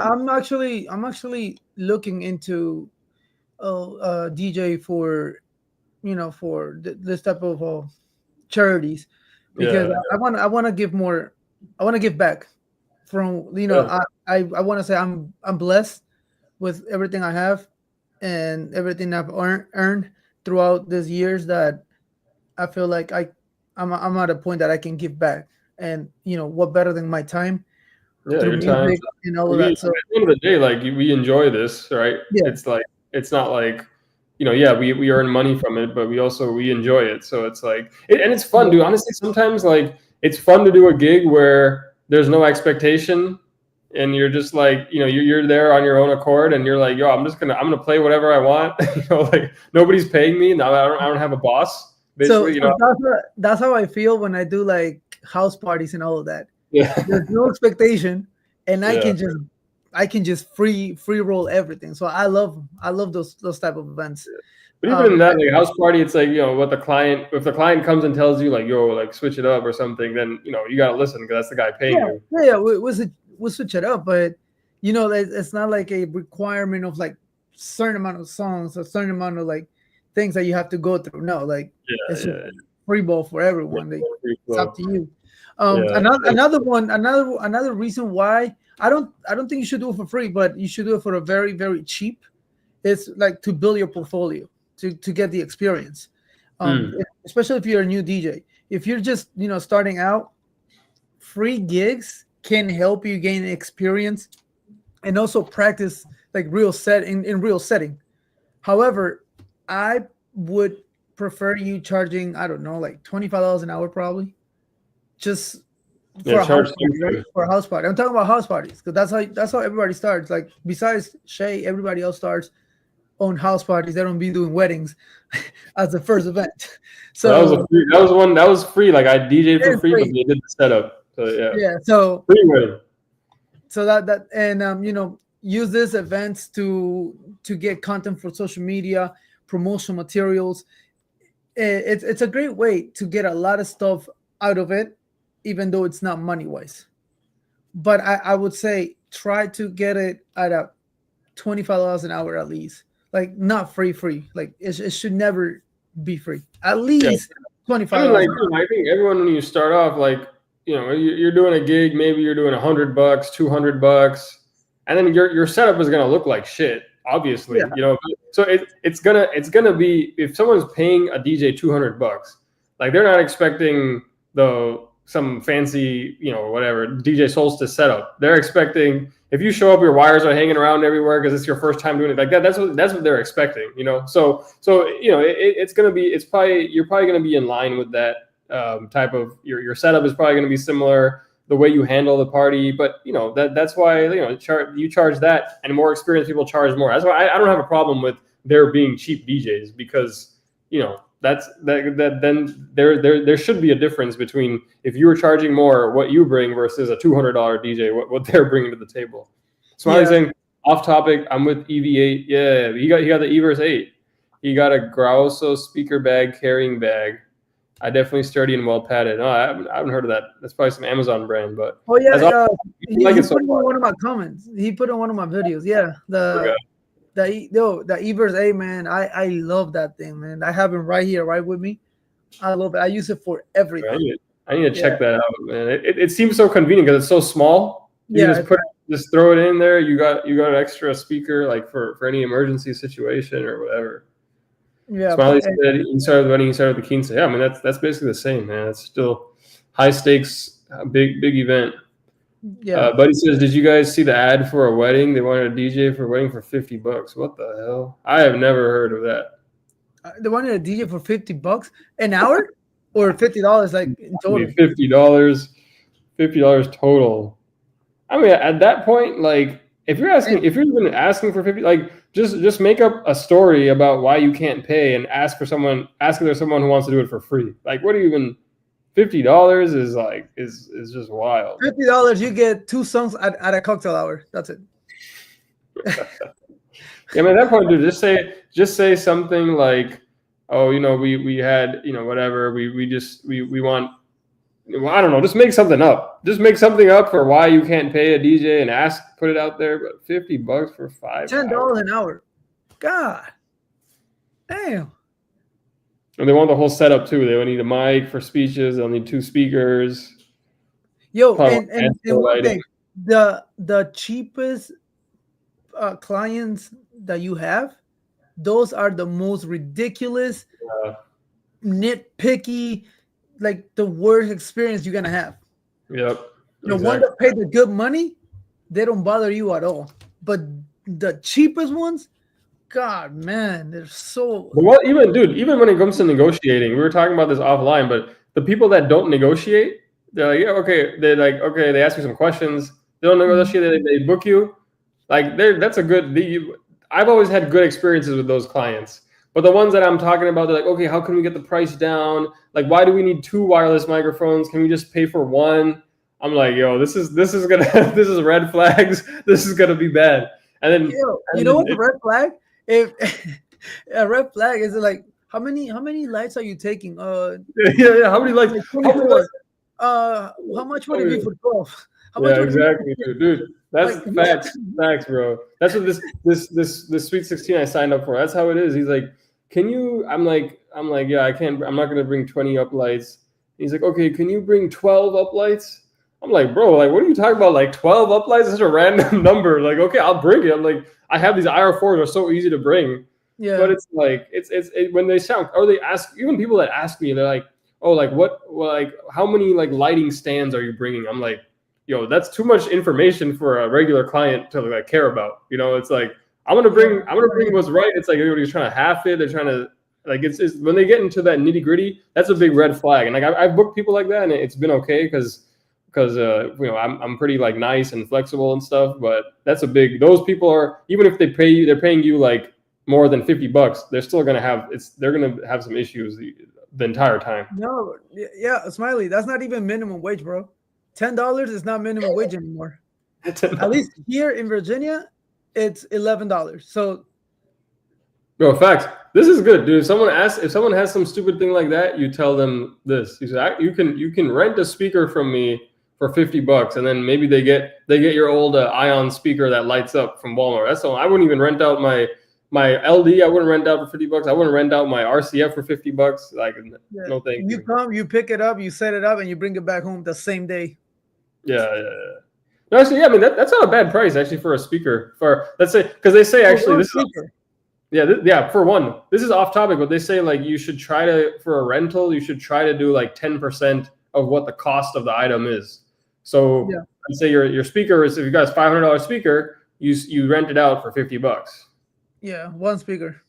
I'm actually looking into DJ for this type of charities, because I want to give more. I want to give back from I want to say I'm blessed with everything I have and everything I've earned throughout these years, that I feel like I'm at a point that I can give back. And what better than my time? Your time and all of that. So at the end of the day, like we enjoy this, right? It's not like we earn money from it, but we enjoy it. So it's like and it's fun, dude. Honestly, sometimes like it's fun to do a gig where there's no expectation, and you're just like you're there on your own accord, and you're like, yo, I'm gonna play whatever I want. Like nobody's paying me now. I don't have a boss. Basically, that's how I feel when I do like house parties and all of that. Yeah. There's no expectation, and I can just free roll everything. So I love those type of events. But even in that like house party, it's like if the client comes and tells you like, yo, like switch it up or something, then you gotta listen because that's the guy paying you. Yeah, we'll switch it up, but it's not like a requirement of like certain amount of songs or certain amount of like things that you have to go through. No, like it's free ball for everyone. It's up to you. Another reason why I don't think you should do it for free, but you should do it for a very, very cheap. It's like to build your portfolio, to get the experience. Especially if you're a new DJ. If you're just starting out, free gigs can help you gain experience and also practice like in real setting. However, I would prefer you charging, I don't know, like $25 an hour probably, just for a house party, right? For a house party. I'm talking about house parties because that's how everybody starts. Like besides Shay, everybody else starts on house parties. They don't be doing weddings as the first event. So that was free. Like I DJed for free, but they did the setup. So so free wedding. So that and use these events to get content for social media, promotional materials. It's a great way to get a lot of stuff out of it, even though it's not money wise. But I would say try to get it at a $25 an hour at least. Like not free. Like it should never be free. At least $25. I think everyone, when you start off, like you're doing a gig, maybe you're doing $100, $200, and then your setup is gonna look like shit. Obviously, so it's gonna be, if someone's paying a DJ $200, like they're not expecting some fancy whatever DJ Solstice setup. They're expecting, if you show up, your wires are hanging around everywhere because it's your first time doing it like that. That's what they're expecting. So you're probably gonna be in line with that type of your setup is probably gonna be similar. The way you handle the party, but that's why you charge that, and more experienced people charge more. That's why I don't have a problem with there being cheap DJs, because then there should be a difference between if you were charging more what you bring versus a $200 DJ what they're bringing to the table. Smiley saying off topic, I'm with EV8. Yeah, he got the Everse 8. He got a Grauso speaker bag carrying bag. I definitely sturdy and well padded. Oh, I haven't heard of that. That's probably some Amazon brand, but he put in one of my comments. He put in one of my videos. Yeah, the Everse 8, man. I love that thing, man. I have it right here, right with me. I love it. I use it for everything. I need to check that out, man. It seems so convenient because it's so small. You Yeah, just throw it in there. You got an extra speaker like for any emergency situation or whatever. yeah. Smiley said he started when he started the Quince. Yeah, I mean that's basically the same, man. It's still high stakes, big event. Yeah. Buddy says, did you guys see the ad for a wedding? They wanted a DJ for a wedding for $50. What the hell? I have never heard of that. They wanted a DJ for $50 an hour, or $50 like in total. $50 total. I mean, at that point, like if you're even asking for 50, like just make up a story about why you can't pay and ask if there's someone who wants to do it for free. Like, what do you even? $50 is like is just wild. $50, you get 2 songs at a cocktail hour. That's it. Yeah, I mean, at that point, dude, just say something like, oh, we had, whatever, we want, well, I don't know, just make something up. Just make something up for why you can't pay a DJ and put it out there. But $50 for $10 an hour. God damn. And they want the whole setup too. They will need a mic for speeches. They'll need 2 speakers. Yo, and one thing, the cheapest clients that you have, those are the most ridiculous, nitpicky, like the worst experience you're gonna have. Yep. The one that pay the good money, they don't bother you at all. But the cheapest ones, God, man, they're so. Well, even when it comes to negotiating, we were talking about this offline, but the people that don't negotiate, they're like, yeah, okay. They're like, okay, they ask you some questions. They don't negotiate. They book you. Like, that's a good. I've always had good experiences with those clients. But the ones that I'm talking about, they're like, okay, how can we get the price down? Like, why do we need 2 wireless microphones? Can we just pay for 1? I'm like, yo, this is red flags. This is gonna be bad. And then you know what the red flag? If a red flag is like, how many lights are you taking? Yeah. How many lights? How much would it be for 12? Exactly, dude. That's facts, bro. That's what this Sweet 16 I signed up for. That's how it is. He's like, can you? I'm like, yeah, I can't. I'm not gonna bring 20 up lights. He's like, okay, can you bring 12 up lights? I'm like, bro, like, what are you talking about? Like 12 up lights is such a random number. Like, okay, I'll bring it. I'm like, I have these IR4s are so easy to bring. Yeah. But it's like, it's when they sound, or they ask, even people that ask me, they're like, oh, like how many like lighting stands are you bringing? I'm like, yo, that's too much information for a regular client to like care about. It's like, I'm gonna bring what's right. It's like everybody's trying to half it. They're trying to like, it's when they get into that nitty gritty, that's a big red flag. And like I've booked people like that, and it's been okay because I'm pretty like nice and flexible and stuff. But that's those people are, even if they're paying you like more than $50, they're still gonna have some issues the entire time. No, yeah, Smiley, that's not even minimum wage, bro. $10 is not minimum wage anymore. At least here in Virginia, it's $11. So, bro, facts. This is good, dude. If someone has some stupid thing like that, you tell them this. You say, you can rent a speaker from me for $50, and then maybe they get your old Ion speaker that lights up from Walmart. That's all. I wouldn't even rent out my LD. I wouldn't rent out for $50. I wouldn't rent out my RCF for $50. Like, no thank you. You come, you pick it up, you set it up, and you bring it back home the same day. Yeah. No, actually, yeah. I mean, that's not a bad price actually for a speaker. For, let's say, because they say actually this speaker. For one, this is off topic, but they say like you should try to, for a rental, you should try to do like 10% of what the cost of the item is. So let's say your speaker is, if you got a $500 speaker, you rent it out for $50. Yeah, one speaker.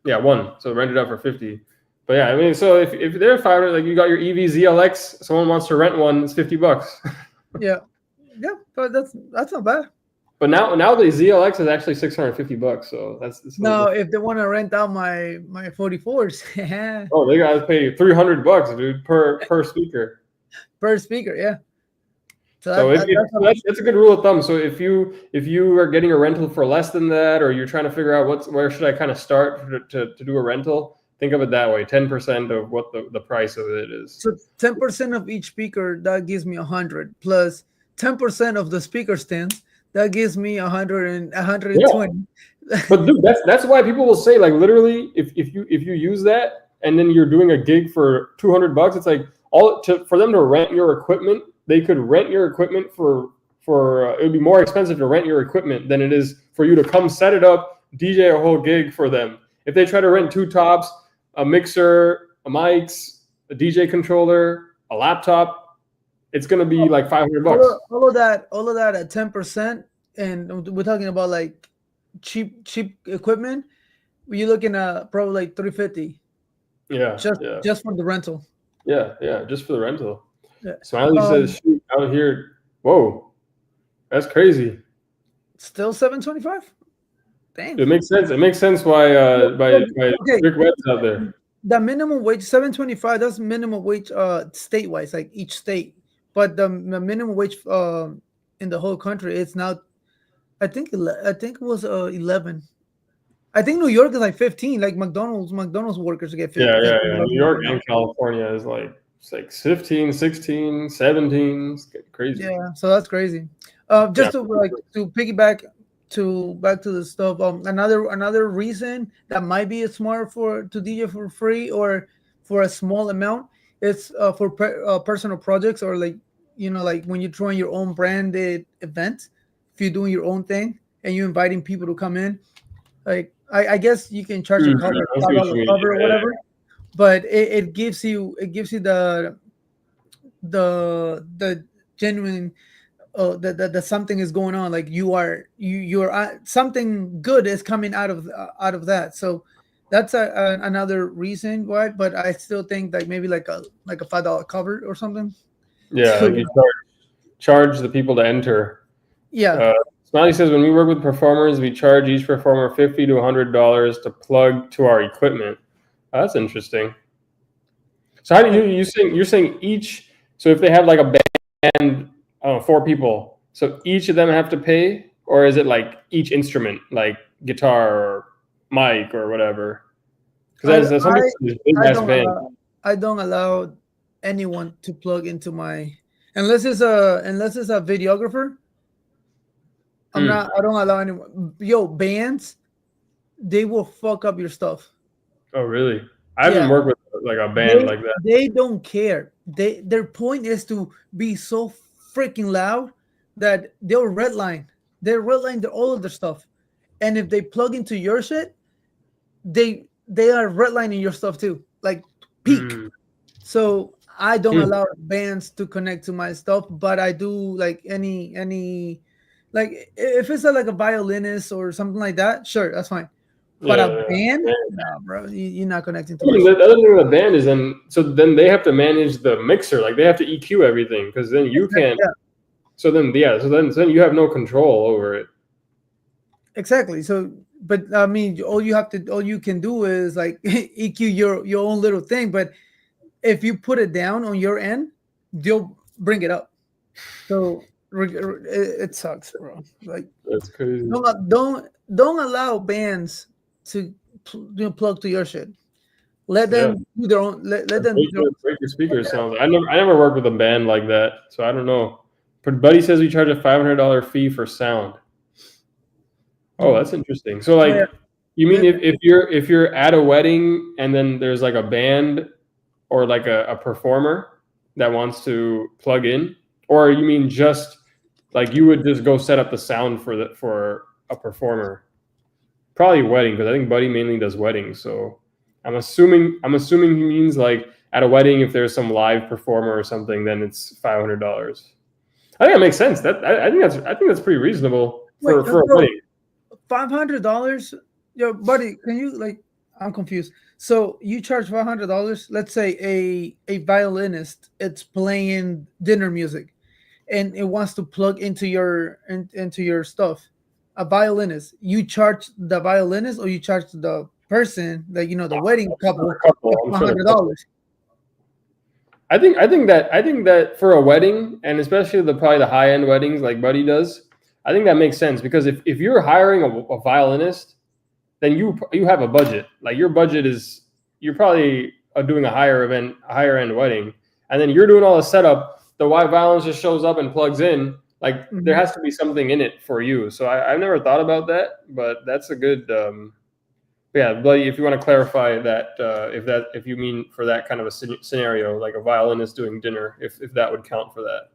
Yeah, one. So rent it out for 50. But yeah, I mean, so if they're $500, like you got your EV ZLX, someone wants to rent one, it's $50. Yeah, but that's not bad. But now the ZLX is actually $650. So that's no. If they want to rent out my 44s, oh, they gotta pay $300, dude, per speaker. Per speaker, yeah. So that's a good rule of thumb. So if you are getting a rental for less than that, or you're trying to figure out where should I kind of start to do a rental, think of it that way: 10% of what the price of it is. So 10% of each speaker, that gives me 100, plus 10% of the speaker stand, that gives me 100 and 120. Yeah. But dude, that's why people will say, like, literally, if you use that, and then you're doing a gig for $200. It's like for them to rent your equipment. They could rent your equipment for it would be more expensive to rent your equipment than it is for you to come set it up, DJ a whole gig for them. If they try to rent 2 tops, a mixer, a mics, a DJ controller, a laptop, it's gonna be like $500. All of that at 10%, and we're talking about like cheap equipment. You're looking at probably like $350. Yeah, just for the rental. Yeah, just for the rental. Yeah. Smiley says, "Shoot, out here, whoa, that's crazy." Still $725. Damn. It makes sense. It makes sense why Rick Webb's out there. The minimum wage $725. That's minimum wage state wise, like each state. But the minimum wage in the whole country, it's now, I think it was 11. I think New York is like 15. Like McDonald's workers get 15. Yeah. New York and California is like 15, 16, 17. It's crazy. Yeah, so that's crazy. To piggyback back to the stuff. Another reason that might be smart to DJ for free or for a small amount is for personal projects, or like when you're throwing your own branded event. If you're doing your own thing and you're inviting people to come in, like I guess you can charge a cover or whatever, but it gives you the genuine that something is going on, like you're something good is coming out of that. So that's another reason why. But I still think like maybe like a $5 cover or something. Yeah, like you charge the people to enter. Yeah. Smiley says, when we work with performers, we charge each performer $50 to $100 to plug to our equipment. Oh, that's interesting. So how do you're saying each? So if they have like a band, I don't know, 4 people, so each of them have to pay, or is it like each instrument, like guitar or mic or whatever? Because I don't allow anyone to plug into my, unless it's a videographer. I don't allow anyone. Bands, they will fuck up your stuff. Oh, really? I haven't worked with like a band like that. They don't care. Their point is to be so freaking loud that they'll redline. They'll redline all of their stuff. And if they plug into your shit, they are redlining your stuff too. Like peak. So I don't allow bands to connect to my stuff, but I do like any like if it's like a violinist or something like that, sure, that's fine. But a band, nah, bro, you're not connecting to it. The other thing with a band is then they have to manage the mixer, like they have to EQ everything, because then you can't. Yeah. So then you have no control over it. Exactly. So, but I mean, all you can do is like EQ your own little thing. But if you put it down on your end, they'll bring it up. So it sucks, bro. Like that's crazy. Don't allow bands to plug to your shit. Let them do their own. Let them break your speakers. Sounds. I never worked with a band like that, so I don't know. But Buddy says we charge a $500 fee for sound. Oh, that's interesting. So like, you mean if you're at a wedding and then there's like a band or like a performer that wants to plug in, or you mean just like you would just go set up the sound for a performer? Probably a wedding, because I think Buddy mainly does weddings. So I'm assuming he means like at a wedding, if there's some live performer or something, then it's $500. I think that makes sense. I think that's pretty reasonable for a wedding. $500, Buddy. Can you like? I'm confused. So you charge $500. Let's say a violinist, it's playing dinner music, and it wants to plug into your stuff. A violinist, you charge the violinist, or you charge the person, like the wedding couple, $100. I think that for a wedding, and especially probably the high end weddings like Buddy does, I think that makes sense, because if you're hiring a violinist, then you have a budget. Like your budget is, you're probably doing a higher end wedding, and then you're doing all the setup. The violinist just shows up and plugs in. Like there has to be something in it for you. So I've never thought about that, but that's a good. Yeah, Buddy, if you want to clarify that, if you mean for that kind of a scenario, like a violinist doing dinner, if that would count for that.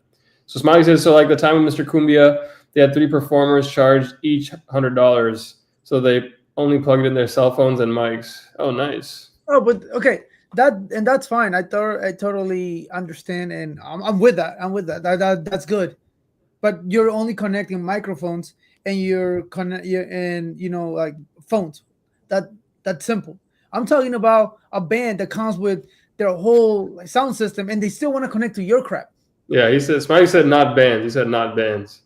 So Smiley says, so like the time of Mr. Cumbia, they had 3 performers charged each $100, so they only plugged in their cell phones and mics. Oh, nice. Oh, but okay, that's fine. I totally understand, and I'm with that. I'm with that. That's good. But you're only connecting microphones, and like phones. That's simple. I'm talking about a band that comes with their whole like, sound system, and they still want to connect to your crap. Yeah, Smiley said not bands. He said not bands.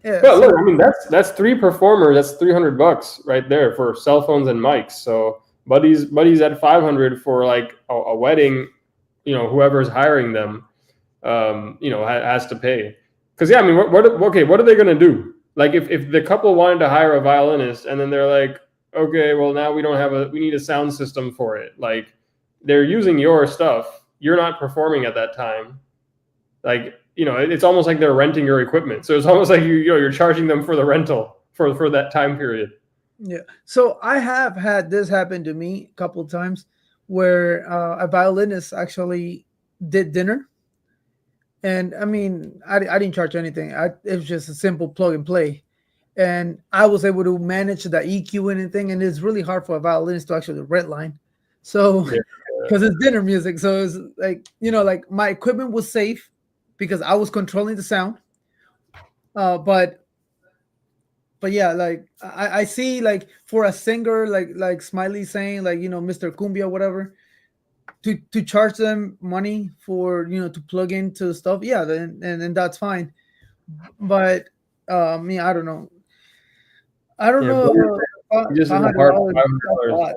Yeah, But look, I mean that's 3 performers. That's $300 right there for cell phones and mics. So Buddy's at 500 for like a wedding. You know, whoever's hiring them, has to pay. Because yeah, I mean, what are they gonna do? Like if the couple wanted to hire a violinist and then they're like, okay, well now we need a sound system for it. Like they're using your stuff. You're not performing at that time. Like, it's almost like they're renting your equipment. So it's almost like you're charging them for the rental for that time period. Yeah. So I have had this happen to me a couple of times where a violinist actually did dinner. And I mean, I didn't charge anything. It was just a simple plug and play. And I was able to manage the EQ and everything. And it's really hard for a violinist to actually redline. So, because it's dinner music. So it's like, like my equipment was safe because I was controlling the sound. But yeah, like I see like for a singer, like Smiley saying like, Mr. Cumbia, whatever, to charge them money for, to plug into stuff. Yeah. And that's fine. But me, I don't know. I don't know. Just $500.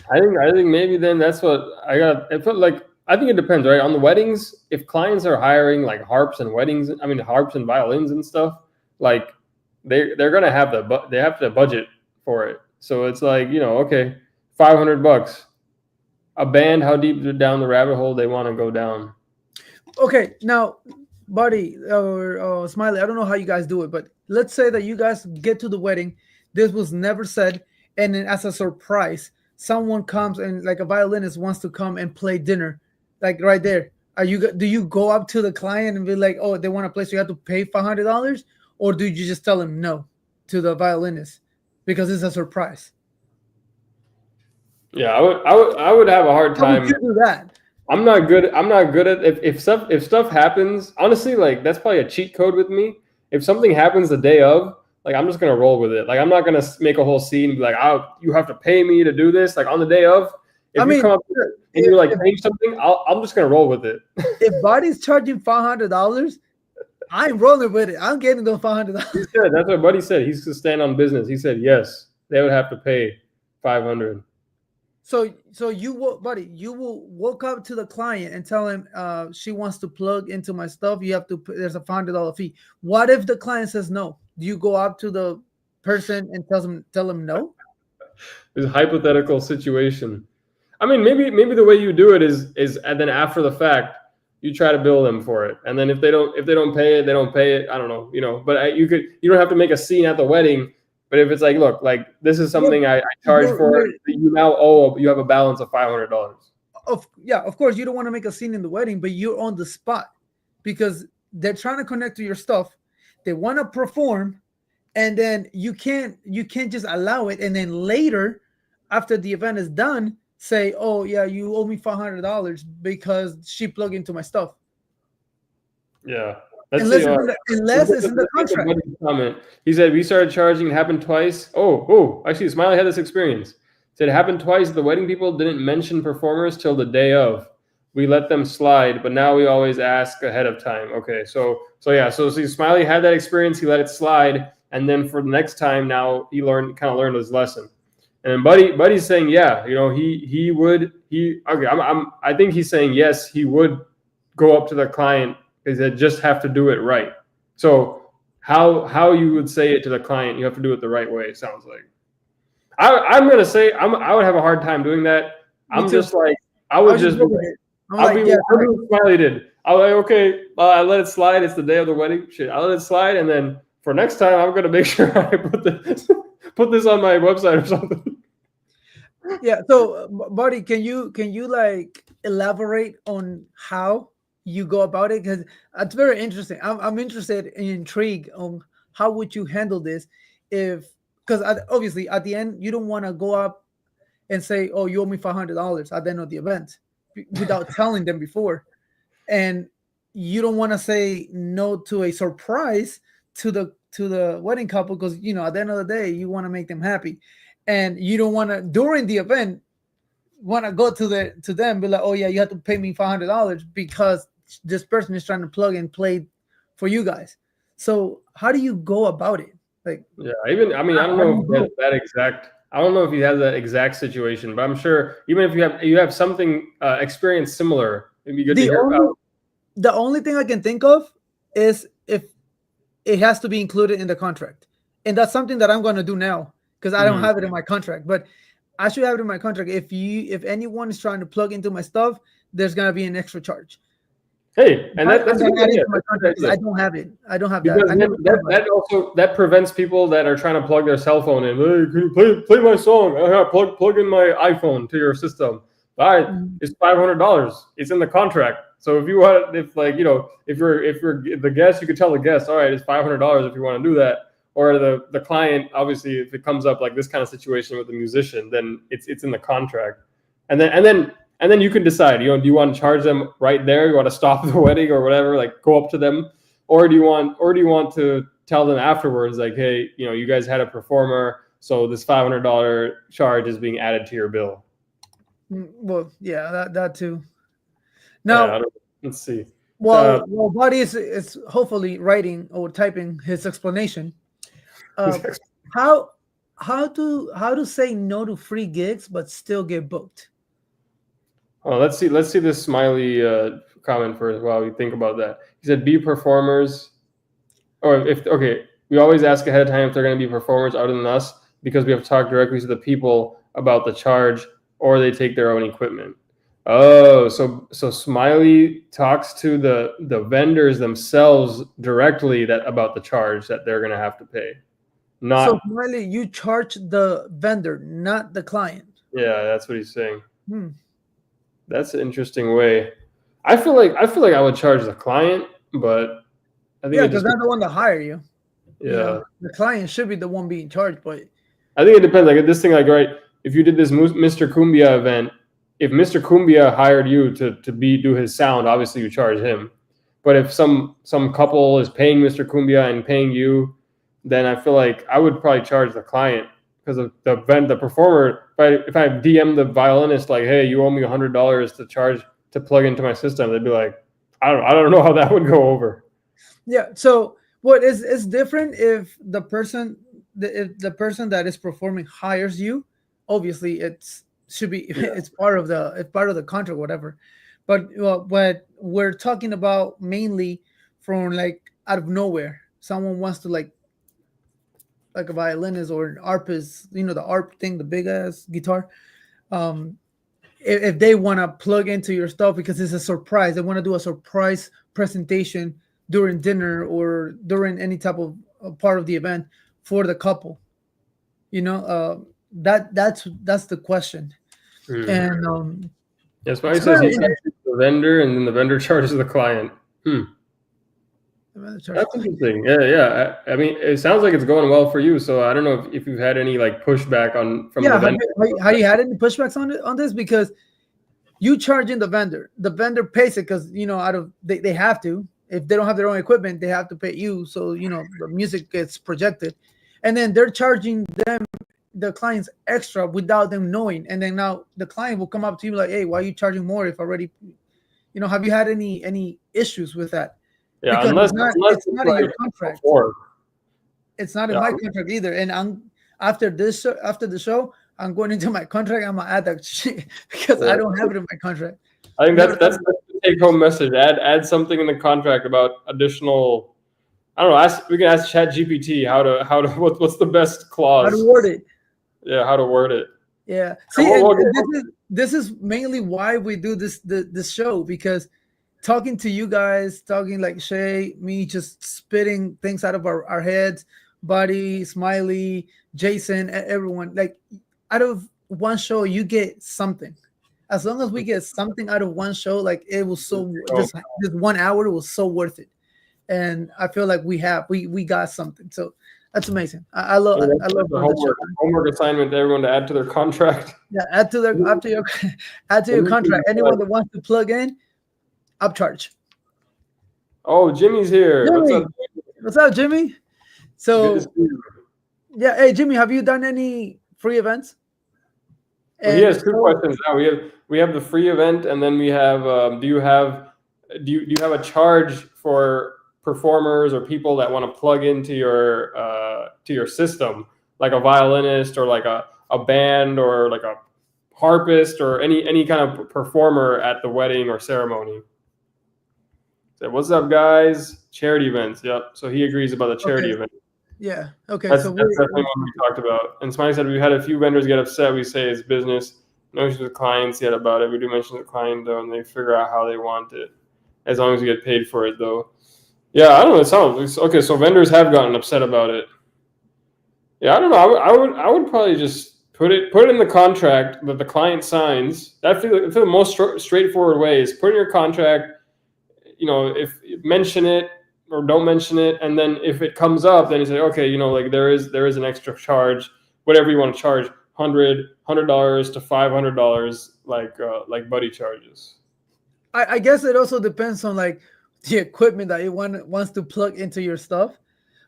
I think maybe then that's what I got. It put like, I think it depends, right? On the weddings, if clients are hiring like harps and harps and violins and stuff, like they're gonna have they have to budget for it. So it's like, okay, $500. A band, how deep down the rabbit hole they want to go down. Okay, now, Buddy or Smiley, I don't know how you guys do it, but let's say that you guys get to the wedding. This was never said, and then as a surprise, someone comes and like a violinist wants to come and play dinner. Like right there, do you go up to the client and be like, oh, they want to play, so you have to pay $500, or do you just tell them no to the violinist because it's a surprise? Yeah, I would have a hard time. How would you do that? I'm not good at if stuff happens. Honestly, like that's probably a cheat code with me. If something happens the day of, like I'm just gonna roll with it. Like I'm not gonna make a whole scene and be like, oh, you have to pay me to do this. Like on the day of. If you come up and you're like paying something, I'm just gonna roll with it. If Buddy's charging $500, I'm rolling with it. I'm getting those $500. That's what Buddy said. He's to stand on business. He said yes, they would have to pay $500. So you will, Buddy, you will walk up to the client and tell him she wants to plug into my stuff. You have to put, there's a $500 fee. What if the client says no? Do you go up to the person and tell them no? It's a hypothetical situation. I mean, maybe the way you do it is and then after the fact you try to bill them for it, and then if they don't pay it, they don't pay it. I don't know, But you don't have to make a scene at the wedding. But if it's like, look, like this is something I charge for, you now you have a balance of $500. Of course, you don't want to make a scene in the wedding, but you're on the spot because they're trying to connect to your stuff. They want to perform, and then you can't just allow it. And then later, after the event is done, say, oh yeah, you owe me $500 because she plugged into my stuff. Yeah. Unless it's in the contract. Comment. He said we started charging. It happened twice. Actually, Smiley had this experience. Said it happened twice. The wedding people didn't mention performers till the day of. We let them slide, but now we always ask ahead of time. Okay, so see, Smiley had that experience. He let it slide, and then for the next time, now he learned his lesson. And Buddy's saying, yeah, he would. I think he's saying yes, he would go up to the client. Is that just have to do it right? So how you would say it to the client, you have to do it the right way. It sounds like. I'm gonna say I would have a hard time doing that. I'm just like I would just. I'll be what Smiley did. I'll like, okay, I let it slide. It's the day of the wedding. Shit, I let it slide, and then for next time, I'm gonna make sure I put put this on my website or something. Yeah. So, buddy, can you like elaborate on how you go about it? Because it's very interesting. I'm interested and intrigued on how would you handle this if, because obviously at the end you don't want to go up and say, "Oh, you owe me $500 at the end of the event," without telling them before, and you don't want to say no to a surprise to the wedding couple because at the end of the day you want to make them happy, and you don't want to during the event want to go to them be like, oh yeah, you have to pay me $500 because this person is trying to plug and play for you guys. So how do you go about it? Like, Yeah, even I mean, I don't know if he has that exact. I don't know if he has that exact situation, but I'm sure even if you have something experience similar, it'd be good to hear about. The only thing I can think of is if it has to be included in the contract, and that's something that I'm going to do now because I don't have it in my contract, but I should have it in my contract. If anyone is trying to plug into my stuff, there's going to be an extra charge. Hey, and that's a good idea. I don't have it. I don't have because that. That prevents people that are trying to plug their cell phone in. Hey, can you play my song? Plug in my iPhone to your system. All right, it's $500. It's in the contract. So if you want, if you're the guest, you could tell the guest, all right, it's $500 if you want to do that. Or the client, obviously, if it comes up like this kind of situation with the musician, then it's in the contract. And then you can decide, do you want to charge them right there? You want to stop the wedding or whatever, like go up to them, or do you want to tell them afterwards, like, hey, you guys had a performer, so this $500 charge is being added to your bill. Well, yeah, that too. Now, let's see. Well, Buddy is hopefully writing or typing his explanation. How to say no to free gigs but still get booked? Oh, let's see this smiley comment first while we think about that. He said, "Be performers," or we always ask ahead of time if they're going to be performers other than us because we have to talk directly to the people about the charge, or they take their own equipment. Oh, so Smiley talks to the vendors themselves directly about the charge that they're going to have to pay. So Smiley, you charge the vendor, not the client. Yeah, that's what he's saying. That's an interesting way. I feel like I would charge the client, but I think because they're the one to hire you. Yeah, the client should be the one being charged, but I think it depends. Like this thing, like right, if you did this Mr. Cumbia event, if Mr. Cumbia hired you to do his sound, obviously you charge him. But if some couple is paying Mr. Cumbia and paying you, then I feel like I would probably charge the client because of the performer. If I DM the violinist like, hey, you owe me $100 to charge to plug into my system, they'd be like, I don't know how that would go over. Yeah. So what is different if the person that is performing hires you? Obviously, it's part of the contract, whatever. But we're talking about mainly from like out of nowhere. Someone wants to like a violinist or an arpist, the arp thing, the big ass guitar. If they want to plug into your stuff because it's a surprise, they want to do a surprise presentation during dinner or during any type of part of the event for the couple. That's the question. And that's why he says he charges the vendor and then the vendor charges the client. That's interesting. Yeah. I mean, it sounds like it's going well for you. So I don't know if you've had any like pushback from the vendor. Have you had any pushbacks on this? Because you charging the vendor pays it because they have to. If they don't have their own equipment, they have to pay you. So the music gets projected, and then they're charging the clients extra without them knowing. And then now the client will come up to you like, hey, why are you charging more if already, have you had any issues with that? Yeah, because it's not in your contract. It's not in my contract either. And after the show, I'm going into my contract. I'm gonna add that shit because I don't have it in my contract. I think that's the take-home message. Add something in the contract about additional. I don't know. We can ask ChatGPT what's the best clause. How to word it. Yeah, how to word it. Yeah. See, this is mainly why we do this show, because talking to you guys, talking like Shay, me just spitting things out of our heads, Buddy, Smiley, Jason, everyone. Like out of one show, you get something. As long as we get something out of one show, like it was so Oh, just 1 hour was so worth it. And I feel like we got something. So that's amazing. I love that's a doing the show. homework assignment to everyone to add to their contract. Yeah, add to their add to your add to your contract. Anyone that wants to plug in, upcharge. Oh, Jimmy's here. What's Jimmy, up? what's up, Jimmy? Good to So see you. yeah, hey Jimmy, have you done any free events? Well, he And has two questions now. We have the free event, and then we have do you have a charge for performers or people that want to plug into your system, like a violinist or like a band or like a harpist or any kind of performer at the wedding or ceremony? So, what's up, guys? Charity events. Yep. So he agrees about the charity event. yeah, okay. That's So definitely one we talked about. And Smiley said we've had a few vendors get upset. We say it's business. No issues with clients yet about it. We do mention the client though, and they figure out how they want it, as long as we get paid for it though. Yeah, I don't know. It sounds okay. So vendors have gotten upset about it. Yeah, I don't know. I would probably just put it in the contract that the client signs. That feel the most straightforward way is put in your contract. If mention it or don't mention it, and then if it comes up, then you say, okay, like there is an extra charge, whatever you want to charge, $100 to $500, like buddy charges. I guess it also depends on like the equipment that you wants to plug into your stuff.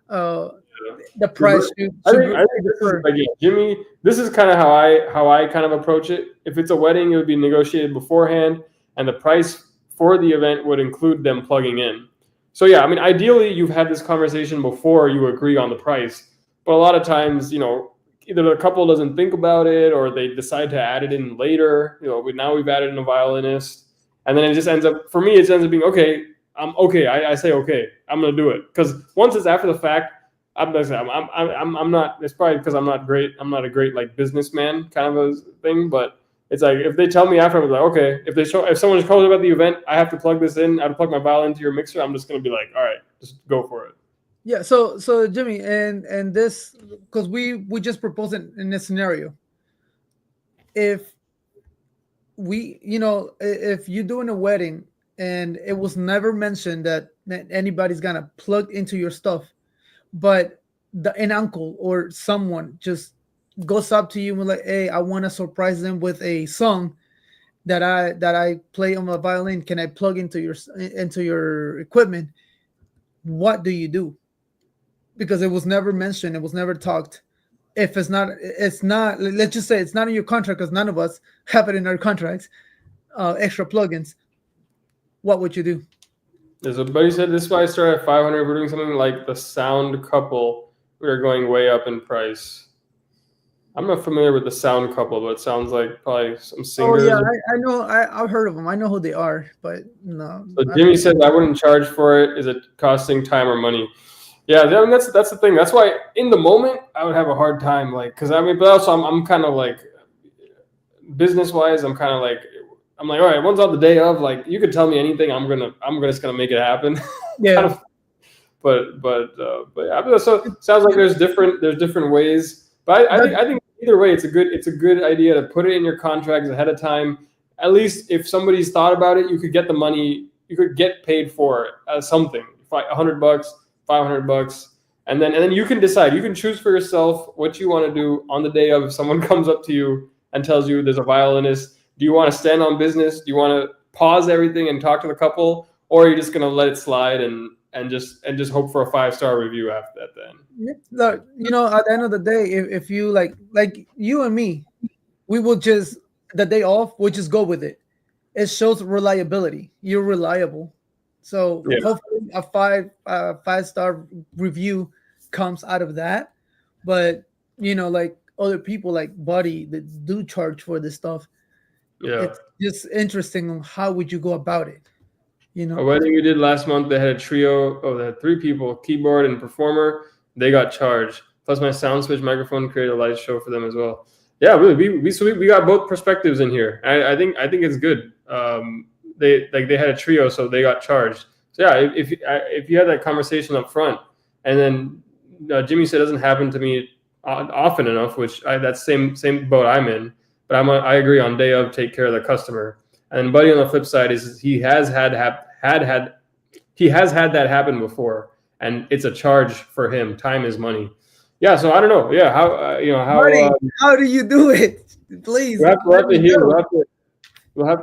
The price I think this is Jimmy. This is kind of how I kind of approach it. If it's a wedding, it would be negotiated beforehand, and the price for the event would include them plugging in. So yeah, I mean, ideally, you've had this conversation before you agree on the price. But a lot of times, either the couple doesn't think about it or they decide to add it in later. Now we've added in a violinist, and then it just ends up, for me, it ends up being okay. I'm okay. I say okay. I'm gonna do it because once it's after the fact, I'm not. It's probably because I'm not great. I'm not a great like businessman kind of a thing, but. It's like if they tell me after, I'm like, okay. If someone calls about the event, I have to plug this in. I have to plug my violin into your mixer. I'm just gonna be like, all right, just go for it. Yeah. So Jimmy, and this because we just proposed it in this scenario. If if you're doing a wedding and it was never mentioned that anybody's gonna plug into your stuff, but an uncle or someone just goes up to you and like, hey, I want to surprise them with a song that I play on my violin. Can I plug into your equipment? What do you do? Because it was never mentioned, it was never talked. If it's not, let's just say it's not in your contract because none of us have it in our contracts, extra plugins. What would you do? There's a buddy said this is why I started at 500. We're doing something like the sound couple. We are going way up in price. I'm not familiar with the sound couple, but it sounds like probably some singers. Oh yeah, I know. I've heard of them. I know who they are, but no. So Jimmy says I wouldn't charge for it. Is it costing time or money? Yeah, I mean, that's the thing. That's why in the moment I would have a hard time, like, because I mean, but also I'm kind of like business wise, I'm like, all right, once on the day of, like, you could tell me anything, I'm just gonna make it happen. Yeah. Kind of, but yeah, so it sounds like there's different ways. But I think either way, it's a good idea to put it in your contracts ahead of time. At least if somebody's thought about it, you could get the money, you could get paid for it as something, $100, $500, and then you can decide. You can choose for yourself what you want to do on the day of. If someone comes up to you and tells you there's a violinist, do you want to stand on business? Do you want to pause everything and talk to the couple, or are you just going to let it slide and just hope for a 5-star review after that? Then look, at the end of the day, if you like you and me, we will just the day off, we'll just go with it. It shows reliability. You're reliable, so yeah. Hopefully a 5-star review comes out of that. But like other people like Buddy that do charge for this stuff. Yeah, it's just interesting on how would you go about it. A wedding we did last month, they had a trio. They had 3 people, keyboard and performer. They got charged. Plus my sound switch microphone created a live show for them as well. Yeah, really, we got both perspectives in here. I think it's good. They had a trio, so they got charged. So yeah, if you had that conversation up front, and then Jimmy said it doesn't happen to me often enough, which that's same boat I'm in. But I agree on day of, take care of the customer. And Buddy on the flip side is he has had that happen before, and it's a charge for him. Time is money. Yeah, so I don't know. Yeah, how do you do it? Please, we'll have to hear. We'll have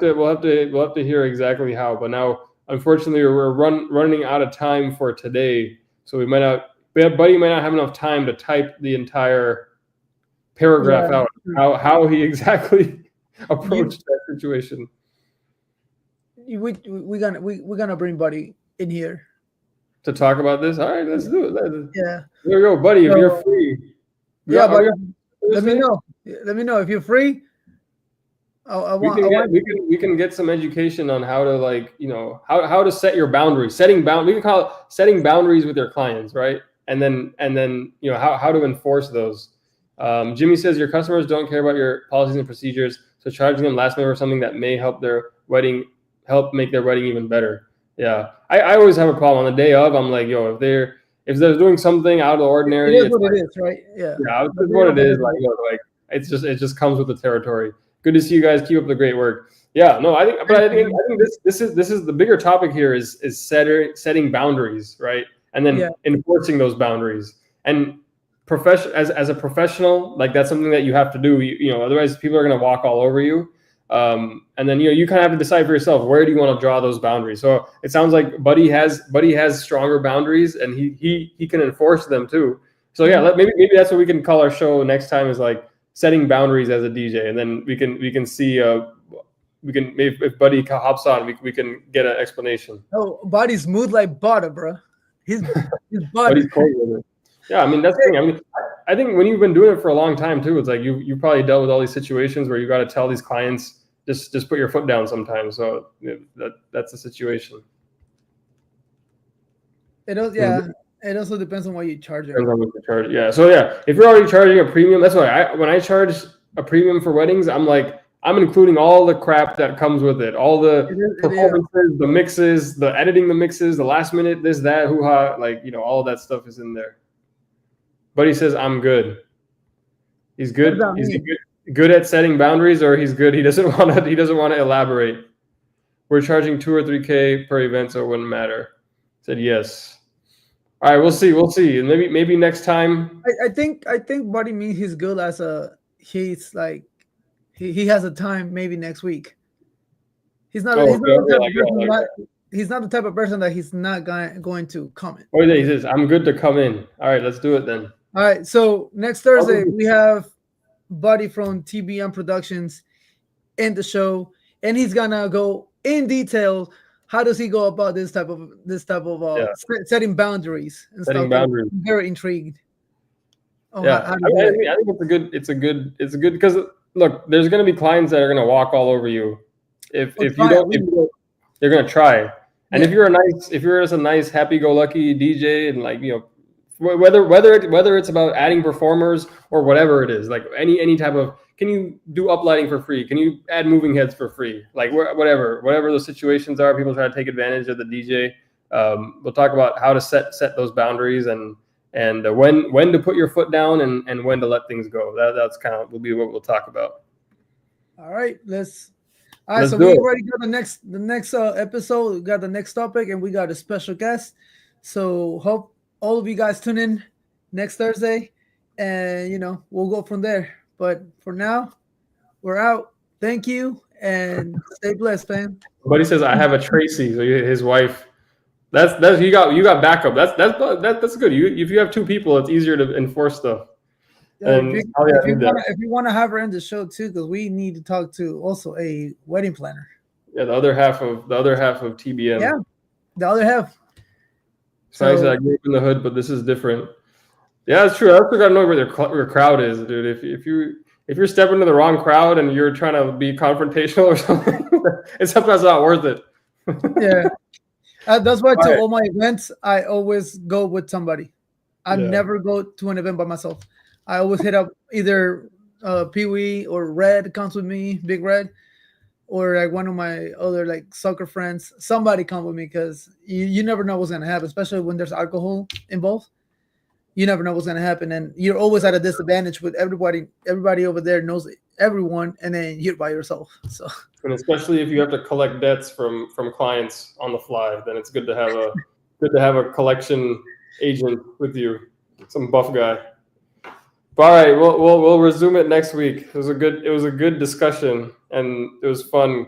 to hear exactly how. But now, unfortunately, we're running out of time for today, so we might not. Buddy might not have enough time to type the entire paragraph out. How he exactly approached that situation. We're gonna bring Buddy in here to talk about this. All right, let's do it. Yeah. There we go, Buddy. If you're free. Buddy, let me know. Let me know if you're free. We can get some education on how to how to set your boundaries. We can call it setting boundaries with your clients, right? And then how to enforce those. Jimmy says your customers don't care about your policies and procedures, so charging them last minute for something that may help make their wedding even better. Yeah, I always have a problem on the day of. I'm like, if they're doing something out of the ordinary, it is, right? Yeah, it's what it is. It just comes with the territory. Good to see you guys. Keep up the great work. Yeah, no, I think this is the bigger topic here is setting boundaries, right? And then enforcing those boundaries. And as a professional, that's something that you have to do. Otherwise people are going to walk all over you. And then you kind of have to decide for yourself, where do you want to draw those boundaries. So it sounds like Buddy has stronger boundaries, and he can enforce them too. So yeah, maybe that's what we can call our show next time, is setting boundaries as a DJ, and then we can see maybe if Buddy hops on, we can get an explanation. Oh, Buddy's smooth like butter, bro. His butter. Buddy's cold with it. Yeah, I mean that's the thing. I think when you've been doing it for a long time too, it's like you probably dealt with all these situations where you got to tell these clients just put your foot down sometimes. So that's the situation. It also depends on what you charge. Yeah. So yeah, if you're already charging a premium, that's why when I charge a premium for weddings, I'm including all the crap that comes with it, all the performances, the mixes, the editing, the mixes, the last minute, this, that, hoo-ha, all of that stuff is in there. But he says, I'm good. He's good. Is he good at setting boundaries, or he's good? He doesn't want to elaborate. We're charging $2,000 or $3,000 per event, so it wouldn't matter. Said yes. All right, we'll see. And maybe next time. I think Buddy means he's good as he's like he has a time maybe next week. He's not the type of person that he's not going to comment. Oh, he says, I'm good to come in. All right, let's do it then. All right, so next Thursday we have Buddy from TBM Productions in the show, and he's gonna go in detail. How does he go about this type of setting boundaries and stuff? I'm very intrigued. I think it's a good because look, there's going to be clients that are going to walk all over you. If you don't, they're going to try. And if you're just a nice, happy-go-lucky DJ, and whether it's about adding performers or whatever it is, any type of, can you do uplighting for free? Can you add moving heads for free? Whatever those situations are, people try to take advantage of the DJ. We'll talk about how to set those boundaries and when to put your foot down and when to let things go. That's will be what we'll talk about. All right, so we already got the next episode. We got the next topic, and we got a special guest. So hope all of you guys tune in next Thursday, and we'll go from there. But for now, we're out. Thank you, and stay blessed, fam. But he says I have a Tracy, so his wife. That's you got backup. That's good. If you have two people, it's easier to enforce stuff. Yeah, if you want to have her in the show too, because we need to talk to also a wedding planner. Yeah, the other half of TBM. Yeah, the other half. So I said I grew up in the hood, but this is different. Yeah, it's true. I also got to know where your crowd is, dude. If you're stepping into the wrong crowd and you're trying to be confrontational or something, it's sometimes not worth it. Yeah. That's why to all my events, I always go with somebody. I never go to an event by myself. I always hit up either Pee Wee or Red comes with me, Big Red, or one of my other soccer friends. Somebody come with me because you never know what's gonna happen, especially when there's alcohol involved. you never know what's gonna happen, and you're always at a disadvantage with everybody. Everybody over there knows everyone, and then you're by yourself. So, and especially if you have to collect debts from clients on the fly, then it's good to have a collection agent with you, some buff guy. All right, we'll resume it next week. It was a good discussion, and it was fun.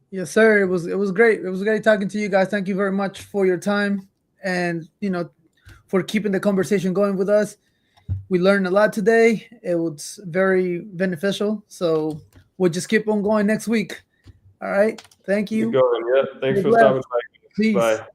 yes, sir. It was great. It was great talking to you guys. Thank you very much for your time, and for keeping the conversation going with us. We learned a lot today. It was very beneficial. So we'll just keep on going next week. All right. Thank you. Keep going. Yeah. Thanks for stopping by. Peace. Bye.